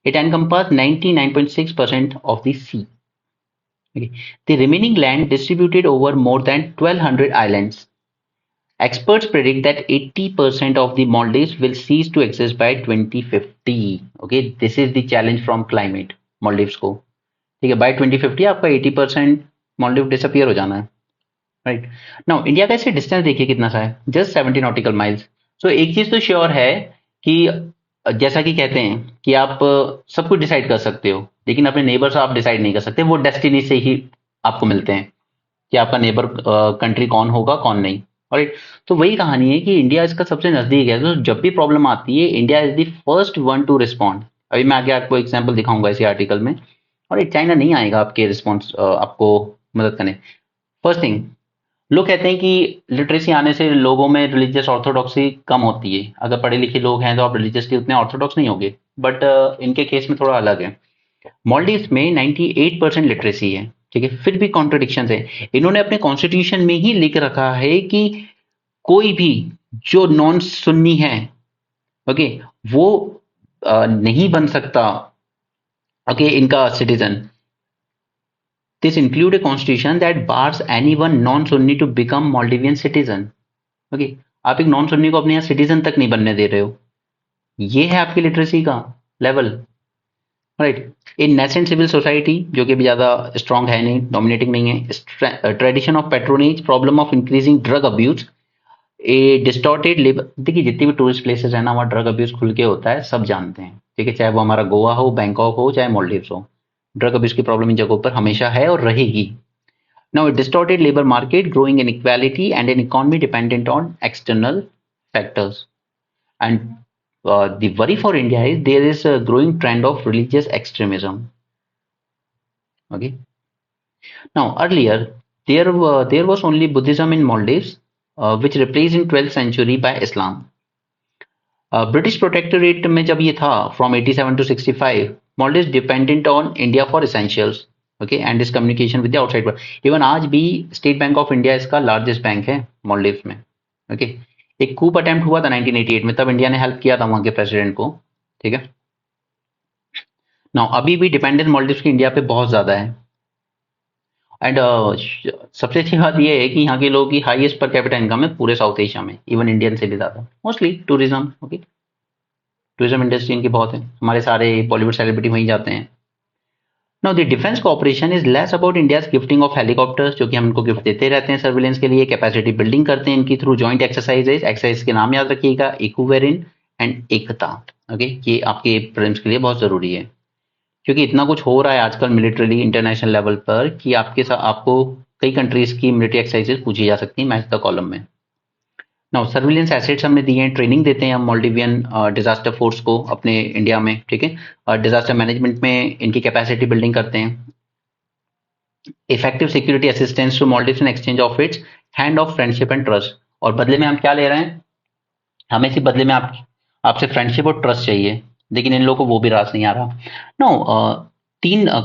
It encompasses 99.6% of the sea. Okay. The remaining land distributed over more than 1,200 islands. Experts predict that 80% of the Maldives will cease to exist by 2050. Okay, this is the challenge from climate. Maldives को, ठीक है, by 2050 आपका 80% Maldives disappear हो जाना है, right. Now India का इससे distance देखिए कितना सा है, जस्ट 70 नॉटिकल माइल्स। सो एक चीज तो श्योर है कि जैसा कि कहते हैं कि आप सब कुछ डिसाइड कर सकते हो, लेकिन अपने नेबर से आप डिसाइड नहीं कर सकते, वो डेस्टिनी से ही आपको मिलते हैं कि आपका नेबर कंट्री कौन होगा कौन नहीं, और तो वही कहानी है कि इंडिया इसका सबसे नजदीक है, तो जब भी प्रॉब्लम आती है India is the first one to respond. अभी मैं आगे आपको एग्जाम्पल दिखाऊंगा इसी आर्टिकल में, और चाइना नहीं आएगा आपके रिस्पॉन्स आपको मदद करने। फर्स्ट थिंग, लोग कहते हैं कि लिटरेसी आने से लोगों में रिलीजियस ऑर्थोडॉक्सी कम होती है, अगर पढ़े लिखे लोग हैं तो आप रिलीजियसली उतने ऑर्थोडॉक्स नहीं होंगे, बट इनके केस में थोड़ा अलग है। मॉलडीव्स में 98% लिटरेसी है, ठीक है, फिर भी कॉन्ट्रडिक्शन है। इन्होंने अपने कॉन्स्टिट्यूशन में ही लिख रखा है कि कोई भी जो नॉन सुन्नी है, ओके, वो नहीं बन सकता, ओके, इनका citizen. This include a constitution that bars anyone non-Sunni to become Maldivian citizen. Okay, आप एक नॉन सुन्नी को अपने यहाँ सिटीजन तक नहीं बनने दे रहे हो, ये है आपकी लिटरेसी का लेवल, राइट। इन नेसेंट सिविल सोसाइटी जो कि भी ज्यादा स्ट्रॉन्ग है नहीं, डोमिनेटिंग नहीं है, tradition of patronage, problem of increasing drug abuse, A distorted labour. देखिए जितनी भी टूरिस्ट प्लेसेस है ना, वहाँ ड्रग अब्यूज खुल के होता है, सब जानते हैं, ठीक है, चाहे वो हमारा गोवा हो, बैंकॉक हो, चाहे मॉलडीव्स हो, ड्रग अब्यूज की प्रॉब्लम इन जगहों पर हमेशा है और रहेगी। Now, a distorted labor market, growing inequality, and an economy dependent on external factors. And the worry for India is there is a growing trend of religious extremism. Okay. Now, earlier, there was only Buddhism in Maldives, which replaced in 12th century by Islam. British protectorate में जब ये था from 87 to 65, Maldives dependent on India for essentials, okay, and इस communication with the outside world. Even आज भी State Bank of India इसका largest bank है Maldives में, ओके। एक कूप अटेम्प्ट हुआ था 1988 में, तब इंडिया ने हेल्प किया था वहां के प्रेसिडेंट को, ठीक है। नाउ अभी भी डिपेंडेंस मालदीव्स की इंडिया पे बहुत ज्यादा है। एंड सबसे अच्छी बात यह है कि यहाँ के लोगों की हाईएस्ट पर कैपिटा इनकम है पूरे साउथ एशिया में, इवन इंडियन से भी ज्यादा। Mostly tourism, okay, tourism industry इनकी बहुत है, हमारे सारे बॉलीवुड सेलिब्रिटी वहीं जाते हैं। Now the defence cooperation is less about India's gifting of helicopters, जो कि हम इनको गिफ्ट देते रहते हैं सर्विलेंस के लिए, कैपेसिटी बिल्डिंग करते हैं इनकी थ्रू जॉइंट एक्सरसाइजेज। एक्सरसाइज के नाम याद रखिएगा, इक्वेरिन एंड एकता, ओके। ये आपके प्रिलिम्स के लिए बहुत जरूरी है, क्योंकि इतना कुछ हो रहा है आजकल मिलिट्रीली इंटरनेशनल लेवल पर कि आपके साथ आपको कई कंट्रीज की मिलिट्री एक्सरसाइजेज पूछी जा सकती हैं मैच द कॉलम में। नाउ सर्विलेंस एसेट्स हमने दिए हैं, ट्रेनिंग देते हैं हम मालदीवियन डिजास्टर फोर्स को अपने इंडिया में, ठीक है। डिजास्टर मैनेजमेंट में इनकी कैपेसिटी बिल्डिंग करते हैं। Effective security assistance to Maldives in exchange of its hand of friendship and trust. और बदले में हम क्या ले रहे हैं? हमें सिर्फ बदले में आपसे फ्रेंडशिप और ट्रस्ट चाहिए, लेकिन इन लोगों को वो भी रास नहीं आ रहा। नो,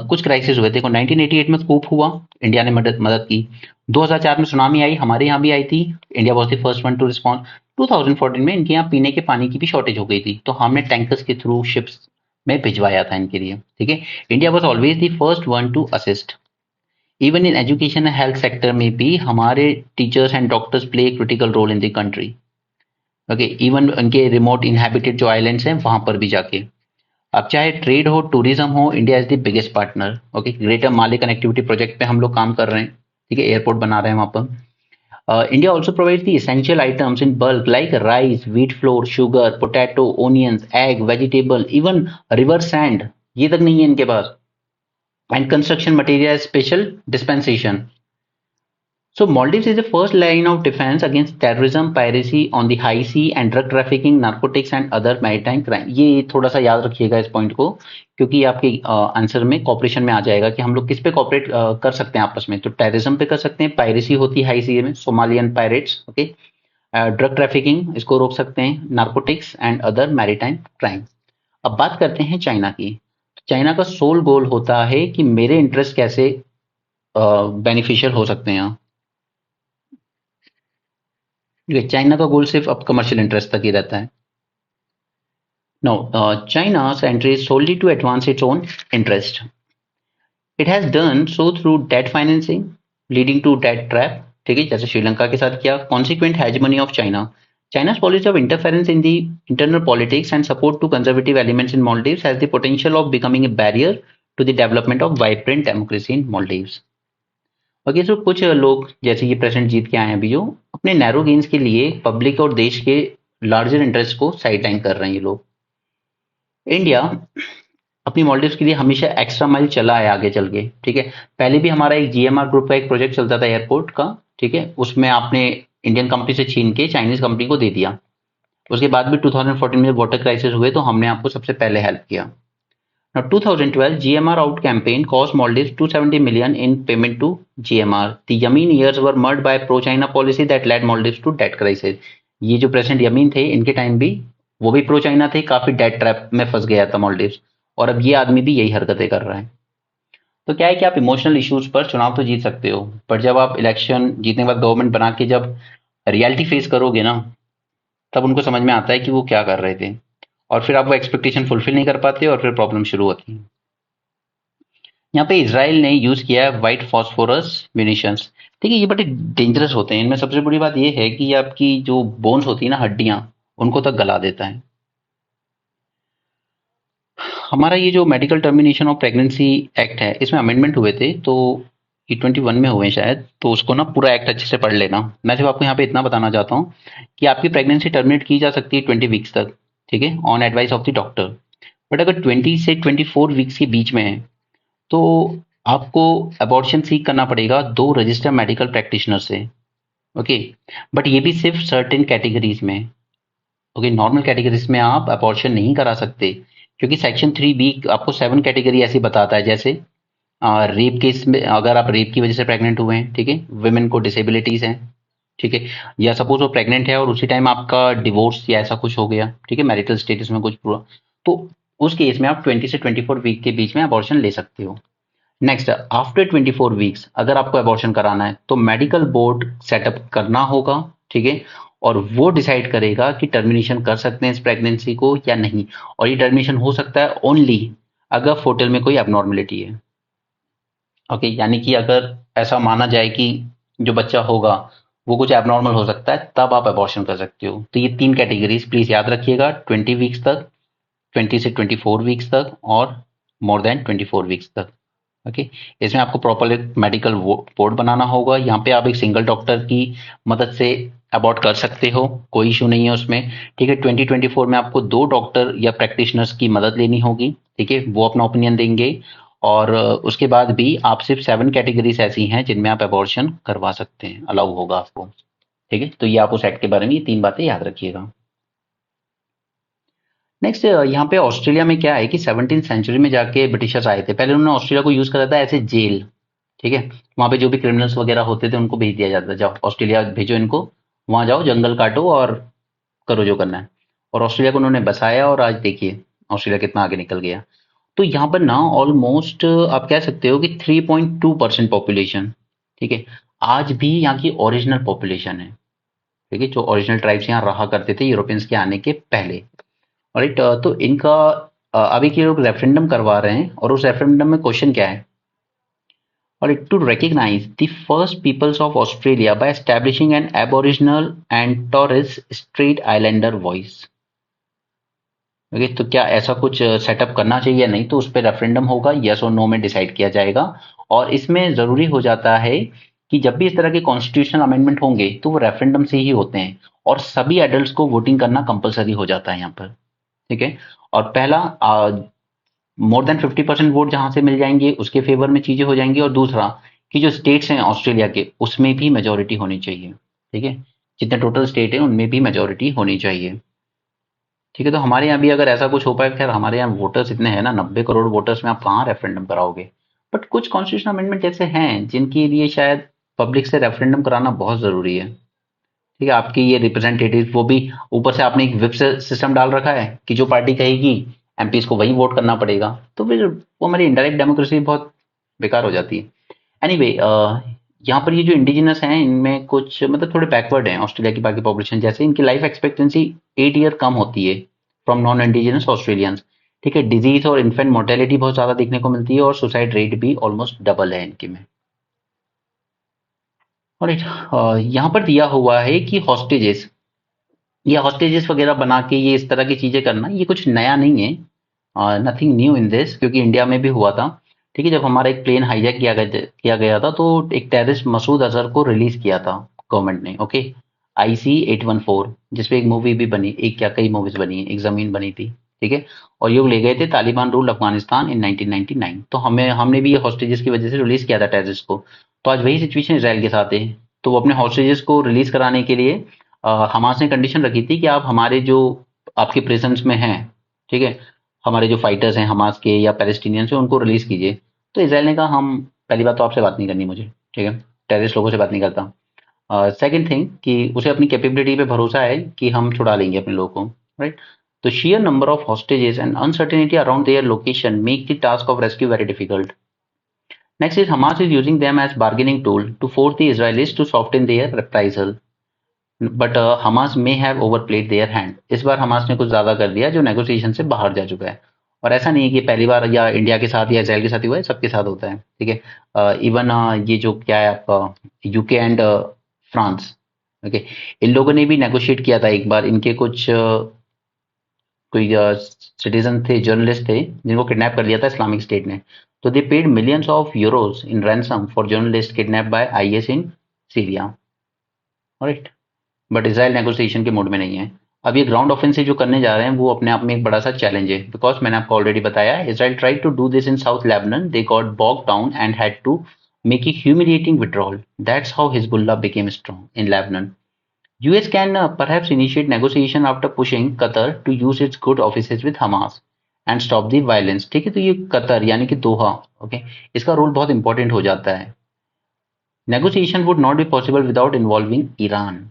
कुछ क्राइसिस हुए। देखो 1988 में कूप हुआ, इंडिया ने मदद की। 2004 में सुनामी आई, हमारे यहाँ भी आई थी, India was the first one to respond. 2014 में इनके यहाँ पीने के पानी की भी शॉर्टेज हो गई थी, तो हमने टैंकर्स के थ्रू शिप्स में भिजवाया था इनके लिए, ठीक है। India was always the first one to assist. Even in education and health sector में भी हमारे teachers and doctors play critical role in the country, okay. Even उनके रिमोट इनहैबिटेड जो आइलैंड्स हैं वहां पर भी जाके। अब चाहे ट्रेड हो, टूरिज्म हो, India is the biggest partner, okay. Greater Male connectivity project पे हम लोग काम कर रहे हैं, ठीक है, एयरपोर्ट बना रहे हैं वहां पर। India also provides the essential items in bulk like rice, wheat flour, sugar, potato, onions, egg, vegetable, even river sand, ये तक नहीं है इनके पास, and construction material special dispensation. So Maldives is the first line of defense against terrorism, piracy on the high sea and drug trafficking, narcotics and other maritime crime। ये थोड़ा सा याद रखिएगा इस पॉइंट को, क्योंकि आपके आंसर में कॉपरेशन में आ जाएगा कि हम लोग किस पे कॉपरेट कर सकते हैं आपस में। तो टेररिज्म पे कर सकते हैं, पायरेसी होती है हाई सी में, Somalian pirates, okay. Drug trafficking, इसको रोक सकते हैं, narcotics and other maritime crime. अब बात करते हैं चाइना की। चाइना का सोल गोल होता है कि मेरे इंटरेस्ट कैसे बेनिफिशियल हो सकते हैं। चाइना का गोल सिर्फ अब कमर्शियल इंटरेस्ट तक ही रहता है। No, China's entry is solely to advance its own interest. It has done so through debt financing, leading to debt trap, ठीक है, जैसे श्रीलंका के साथ किया। Consequent hegemony of China. China's policy of interference in the internal politics and support to conservative elements in Maldives has the potential of becoming a barrier to the development of vibrant democracy in Maldives. Okay, तो कुछ लोग जैसे ये president जीत के आए हैं अभी, जो अपने नैरो गेन्स के लिए पब्लिक और देश के लार्जर इंटरेस्ट को साइडलाइन कर रहे हैं ये लोग। इंडिया अपनी मालदीव्स के लिए हमेशा एक्स्ट्रा माइल चला है आगे चल के, ठीक है। पहले भी हमारा एक जीएमआर ग्रुप का एक प्रोजेक्ट चलता था एयरपोर्ट का, ठीक है, उसमें आपने इंडियन कंपनी से छीन के चाइनीज कंपनी को दे दिया। उसके बाद भी 2014 में वाटर क्राइसिस हुए तो हमने आपको सबसे पहले हेल्प किया। Now, 2012 GMR out campaign cost Maldives 270 million in payment to GMR. The Yamin years were marred by pro-China policy that led Maldives to debt crisis. ये जो प्रेसिडेंट यमीन थे इनके टाइम भी वो भी प्रो चाइना थे, काफी डेट ट्रैप में फंस गया था मालदीव्स, और अब ये आदमी भी यही हरकतें कर रहा है। तो क्या है कि आप इमोशनल इश्यूज पर चुनाव तो जीत सकते हो, पर जब आप इलेक्शन जीतने के बाद गवर्नमेंट बना के जब रियलिटी फेस करोगे ना, तब उनको समझ में आता है कि वो क्या कर रहे थे, और फिर आप वो एक्सपेक्टेशन फुलफिल नहीं कर पाते और फिर प्रॉब्लम शुरू होती है। यहाँ पे इजराइल ने यूज किया है व्हाइट फॉस्फोरस म्यूनिशंस, ठीक है। ये बड़े डेंजरस होते हैं, इनमें सबसे बड़ी बात ये है कि ये आपकी जो बोन्स होती है ना, हड्डियां, उनको तक गला देता है। हमारा ये जो medical termination of pregnancy act है, इसमें अमेंडमेंट हुए थे, तो ये 21 में हुए शायद, तो उसको ना पूरा एक्ट अच्छे से पढ़ लेना। मैं सिर्फ आपको यहाँ पे इतना बताना चाहता हूँ कि आपकी प्रेगनेंसी टर्मिनेट की जा सकती है 20 वीक्स तक, ठीक है, on advice of the doctor. But अगर 20 से 24 वीक्स के बीच में है तो आपको अबॉर्शन सीक करना पड़ेगा 2 रजिस्टर्ड मेडिकल प्रैक्टिशनर से, ओके। बट ये भी सिर्फ सर्टेन कैटेगरीज में, ओके। नॉर्मल कैटेगरीज में आप अबॉर्शन नहीं करा सकते, क्योंकि सेक्शन 3B आपको 7 कैटेगरी ऐसी बताता है, जैसे रेप केस में अगर आप रेप की वजह से प्रेग्नेंट हुए हैं, ठीक है, वुमेन को डिसेबिलिटीज हैं, ठीक है, या सपोज वो प्रेग्नेंट है और उसी टाइम आपका डिवोर्स या ऐसा कुछ हो गया, ठीक है, मैरिटल स्टेटस में कुछ पूरा, तो उस केस में आप 20 से 24 वीक के बीच में अबॉर्शन ले सकते हो। नेक्स्ट, आफ्टर 24 वीक्स अगर आपको अबॉर्शन कराना है तो मेडिकल बोर्ड सेटअप करना होगा, ठीक है, और वो डिसाइड करेगा कि टर्मिनेशन कर सकते हैं इस प्रेगनेंसी को या नहीं, और ये टर्मिनेशन हो सकता है ओनली अगर फोटल में कोई एबनॉर्मलिटी है। ओके, यानी कि अगर ऐसा माना जाए कि जो बच्चा होगा वो कुछ एबनॉर्मल हो सकता है, तब आप अबॉर्शन कर सकते हो। तो ये 3 कैटेगरीज प्लीज याद रखिएगा, 20 वीक्स तक, 20 से 24 वीक्स तक, और मोर देन 24 वीक्स तक। ओके, इसमें आपको प्रॉपर एक मेडिकल बोर्ड बनाना होगा। यहाँ पे आप एक सिंगल डॉक्टर की मदद से अबॉर्ट कर सकते हो, कोई इशू नहीं है उसमें, ठीक है। 2024 में आपको 2 डॉक्टर या प्रैक्टिशनर्स की मदद लेनी होगी, ठीक है, वो अपना ओपिनियन देंगे, और उसके बाद भी आप सिर्फ 7 कैटेगरीज ऐसी हैं जिनमें आप अबॉर्शन करवा सकते हैं, अलाउ होगा आपको, ठीक है। तो ये आप उस एक्ट के बारे में ये 3 बातें याद रखिएगा। नेक्स्ट, यहाँ पे ऑस्ट्रेलिया में क्या है कि 17th सेंचुरी में जाके ब्रिटिशर्स आए थे, पहले उन्होंने ऑस्ट्रेलिया को यूज करा था एज ए जेल, ठीक है। वहां पे जो भी क्रिमिनल्स वगैरह होते थे उनको भेज दिया जाता था, जाओ ऑस्ट्रेलिया भेजो इनको, वहां जाओ जंगल काटो और करो जो करना है। और ऑस्ट्रेलिया को उन्होंने बसाया और आज देखिए ऑस्ट्रेलिया कितना आगे निकल गया। तो यहाँ पर ना ऑलमोस्ट आप कह सकते हो कि 3.2% पॉपुलेशन, ठीक है, आज भी यहाँ की ओरिजिनल पॉपुलेशन है, ठीक है, जो ओरिजिनल ट्राइब्स यहाँ रहा करते थे यूरोपियंस के आने के पहले। राइट, तो इनका अभी के लोग रेफरेंडम करवा रहे हैं, और उस रेफरेंडम में क्वेश्चन क्या है, और to recognize the first peoples of Australia by establishing an Aboriginal and Torres Strait Islander voice। Okay, तो क्या ऐसा कुछ सेटअप करना चाहिए या नहीं, तो उस पर रेफरेंडम होगा, यस और नो में डिसाइड किया जाएगा। और इसमें जरूरी हो जाता है कि जब भी इस तरह के कॉन्स्टिट्यूशनल अमेंडमेंट होंगे तो वो रेफरेंडम से ही होते हैं, और सभी एडल्ट्स को वोटिंग करना कंपलसरी हो जाता है यहाँ पर, ठीक है। और पहला, मोर देन 50% वोट जहां से मिल जाएंगे उसके फेवर में चीजें हो जाएंगी, और दूसरा कि जो स्टेट्स हैं ऑस्ट्रेलिया के उसमें भी मेजोरिटी होनी चाहिए, ठीक है, जितने टोटल स्टेट है उनमें भी मेजोरिटी होनी चाहिए, ठीक है। तो हमारे यहाँ भी अगर ऐसा कुछ हो पाए, खैर हमारे यहाँ वोटर्स इतने हैं ना, 90 करोड़ वोटर्स में आप कहाँ रेफरेंडम कराओगे, बट कुछ कॉन्स्टिट्यूशन अमेंडमेंट ऐसे हैं जिनके लिए शायद पब्लिक से रेफरेंडम कराना बहुत जरूरी है, ठीक है। आपकी ये रिप्रेजेंटेटिव, वो भी ऊपर से आपने एक विप सिस्टम डाल रखा है कि जो पार्टी कहेगी एमपीज को वही वोट करना पड़ेगा, तो फिर वो हमारी इनडायरेक्ट डेमोक्रेसी बहुत बेकार हो जाती है। एनीवे, यहाँ पर ये जो इंडिजिनस हैं इनमें कुछ मतलब थोड़े बैकवर्ड हैं ऑस्ट्रेलिया की बाकी पॉपुलेशन जैसे, इनकी लाइफ एक्सपेक्टेंसी 8 ईयर कम होती है फ्रॉम नॉन इंडिजिनस ऑस्ट्रेलियंस, ठीक है। डिजीज और इन्फेंट मोर्टेलिटी बहुत ज्यादा देखने को मिलती है, और सुसाइड रेट भी ऑलमोस्ट डबल है इनके में। और यहाँ पर दिया हुआ है कि हॉस्टेजेस या हॉस्टेजेस वगैरह बना के ये इस तरह की चीजें करना ये कुछ नया नहीं है, नथिंग न्यू इन दिस, क्योंकि इंडिया में भी हुआ था, ठीक है। जब हमारा एक प्लेन हाईजैक किया गया था तो एक टेररिस्ट मसूद अजहर को रिलीज किया था गवर्नमेंट ने, ओके, IC-814, जिसपे एक मूवी भी बनी, एक क्या कई मूवीज बनी है, एक जमीन बनी थी, ठीक है। और ये लोग ले गए थे तालिबान रूल अफगानिस्तान इन 1999, तो हमने भी ये हॉस्टेजेस की वजह से रिलीज किया था टेररिस्ट को। तो आज वही सिचुएशन इसराइल के साथ है, तो वो अपने हॉस्टेजेस को रिलीज कराने के लिए हमास ने कंडीशन रखी थी कि आप हमारे जो आपके प्रिजन्स में हैं, ठीक है, हमारे जो फाइटर्स हैं हमास के या पैलेस्टीनियंस हैं उनको रिलीज कीजिए। तो इसराइल ने कहा हम, पहली बात तो आपसे बात नहीं करनी मुझे, ठीक है, टेररिस्ट लोगों से बात नहीं करता। सेकंड थिंग कि उसे अपनी कैपेबिलिटी पे भरोसा है कि हम छुड़ा लेंगे अपने लोगों को, राइट। तो sheer number of hostages and uncertainty around their location make the task of rescue very difficult. Next is Hamas is using them as bargaining tool to force the Israelis to soften their reprisal. But Hamas may have overplayed their hand, इस बार Hamas ने कुछ ज्यादा कर दिया जो negotiation से बाहर जा चुका है। और ऐसा नहीं है कि पहली बार या इंडिया के साथ या इसराइल के साथ ही हुआ है, सबके साथ होता है, ठीक है। इवन ये जो क्या है आपका यूके एंड फ्रांस, ओके, इन लोगों ने भी नेगोशिएट किया था एक बार, इनके कुछ कोई सिटीजन थे, जर्नलिस्ट थे, जिनको किडनैप कर लिया था इस्लामिक स्टेट ने, तो they paid millions of euros in ransom for journalist kidnap by IS in Syria, right. But Israel negotiation के मूड में नहीं है। अब ये ग्राउंड ऑफेंसिव जो करने जा रहे हैं वो अपने आप में एक बड़ा सा चैलेंज है, बिकॉज मैंने आपको ऑलरेडी बताया Israel tried to do this in south Lebanon, they got bog down and had to make a humiliating withdrawal, that's how Hezbollah became strong in Lebanon. US can perhaps initiate negotiation after pushing Qatar to use its good offices with Hamas and stop the violence. ठीक है, तो ये Qatar यानी कि दोहा, okay, इसका role बहुत important हो जाता है। Negotiation would not be possible without involving Iran.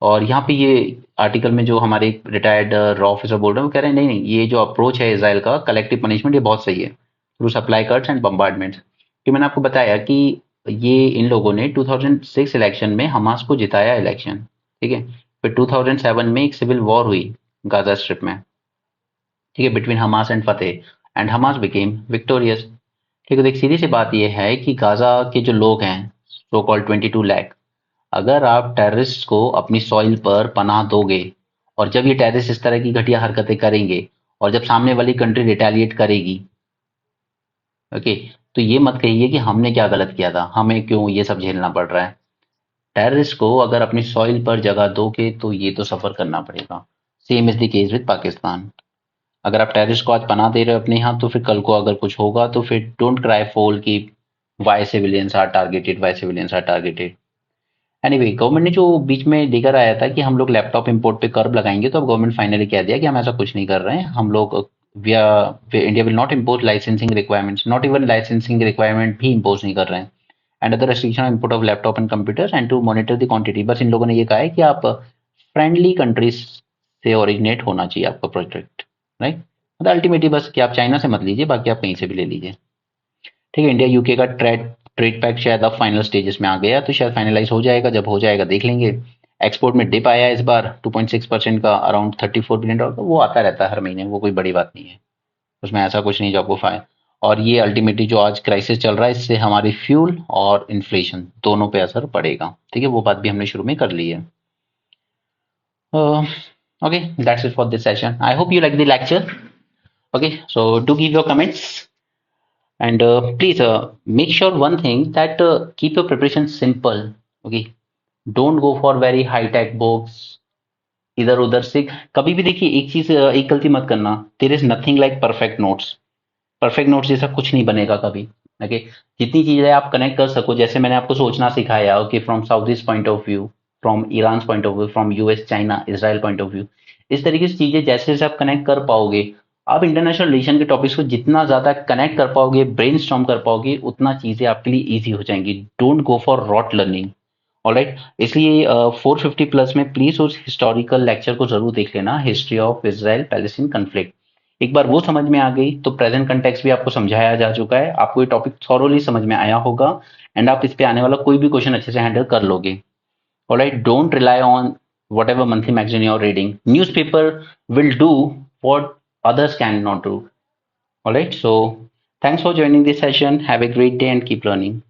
और यहाँ पे ये आर्टिकल में जो हमारे रिटायर्ड रॉ ऑफिसर बोल रहे हैं वो कह रहे हैं नहीं नहीं, ये जो अप्रोच है इसराइल का कलेक्टिव पनिशमेंट ये बहुत सही है थ्रू सप्लाई कट्स एंड बम्बार्डमेंट्स। कि मैंने आपको बताया कि ये इन लोगों ने 2006 इलेक्शन में हमास को जिताया इलेक्शन, ठीक है। फिर 2007 में एक सिविल वॉर हुई गाजा स्ट्रिप में, ठीक है, between Hamas and Fateh, and Hamas became victorious. ठीक है, तो एक सीधी सी बात यह है कि गाजा के जो लोग हैं, सो कॉल्ड 22 लाख, अगर आप टेररिस्ट को अपनी सॉइल पर पनाह दोगे और जब ये टेररिस्ट इस तरह की घटिया हरकतें करेंगे और जब सामने वाली कंट्री रिटेलिएट करेगी, ओके, तो ये मत कहिए कि हमने क्या गलत किया था, हमें क्यों ये सब झेलना पड़ रहा है। टेररिस्ट को अगर अपनी सॉइल पर जगह दोगे तो ये तो सफर करना पड़ेगा। Same is the case with Pakistan. अगर आप टेररिस्ट को आज पनाह दे रहे हो अपने यहाँ, तो फिर कल को अगर कुछ होगा तो फिर डोंट क्राई फोल कि why civilians are targeted, why civilians are targeted. Anyway, government ने जो बीच में लेकर आया था कि हम लोग लैपटॉप इंपोर्ट पे कर्व लगाएंगे, तो अब गवर्नमेंट फाइनली कह दिया कि हम ऐसा कुछ नहीं कर रहे हैं। हम लोग India will not impose licensing requirements, not even licensing requirement भी इम्पोज नहीं कर रहे हैं। And other restriction on import of laptop and computers and to monitor the quantity. बस इन लोगों ने ये कहा है कि आप फ्रेंडली कंट्रीज से ओरिजिनेट होना चाहिए आपका प्रोजेक्ट, राइट। मतलब अल्टीमेटली बस कि आप चाइना से मत लीजिए, बाकी आप कहीं से भी ले लीजिए। ठीक है, इंडिया यूके का ट्रेड ट्रेड पैक्ट शायद अब फाइनल स्टेजेस में आ गया, तो शायद फाइनलाइज हो जाएगा, जब हो जाएगा देख लेंगे। एक्सपोर्ट में डिप आया इस बार 2.6% का, अराउंड $34 बिलियन, वो आता रहता है हर महीने, वो कोई बड़ी बात नहीं है, उसमें ऐसा कुछ नहीं जो आपको फाइन। और ये अल्टीमेटली जो आज क्राइसिस चल रहा है, इससे हमारी फ्यूल और इन्फ्लेशन दोनों पे असर पड़ेगा। ठीक है, वो बात भी हमने शुरू में कर ली है। Okay, that's it for this session. I hope you like the lecture. Okay, so do give your comments and please make sure one thing that keep your preparation simple. Okay, don't go for very high tech books, इधर उधर से। कभी भी देखिए एक चीज, एक गलती मत करना, there is nothing like perfect notes. Perfect notes जैसा कुछ नहीं बनेगा कभी। ओके, जितनी चीजें आप कनेक्ट कर सको, जैसे मैंने आपको सोचना सिखाया, okay, from south east point of view, from Iran point of view, from US China Israel point of view, इस तरीके से चीजें जैसे जैसे आप कनेक्ट कर पाओगे, आप इंटरनेशनल रिलेशन के टॉपिक्स को जितना ज्यादा कनेक्ट कर पाओगे, ब्रेन कर पाओगे, उतना चीजें आपके लिए ईजी हो जाएंगी। Don't go for rote learning. Alright, इसलिए 450 प्लस में प्लीज उस हिस्टोरिकल लेक्चर को जरूर देख लेना, history of Israel Palestine conflict. एक बार वो समझ में आ गई तो प्रेजेंट कंटेक्स्ट भी आपको समझाया जा चुका है, आपको ये टॉपिक थॉरोली समझ में आया होगा, एंड आप इस पे आने वाला कोई भी क्वेश्चन अच्छे से हैंडल कर लोगे। Alright, don't rely on whatever monthly magazine you are reading, newspaper will do what others cannot do. All right, so thanks for joining this session. Have a great day and keep learning.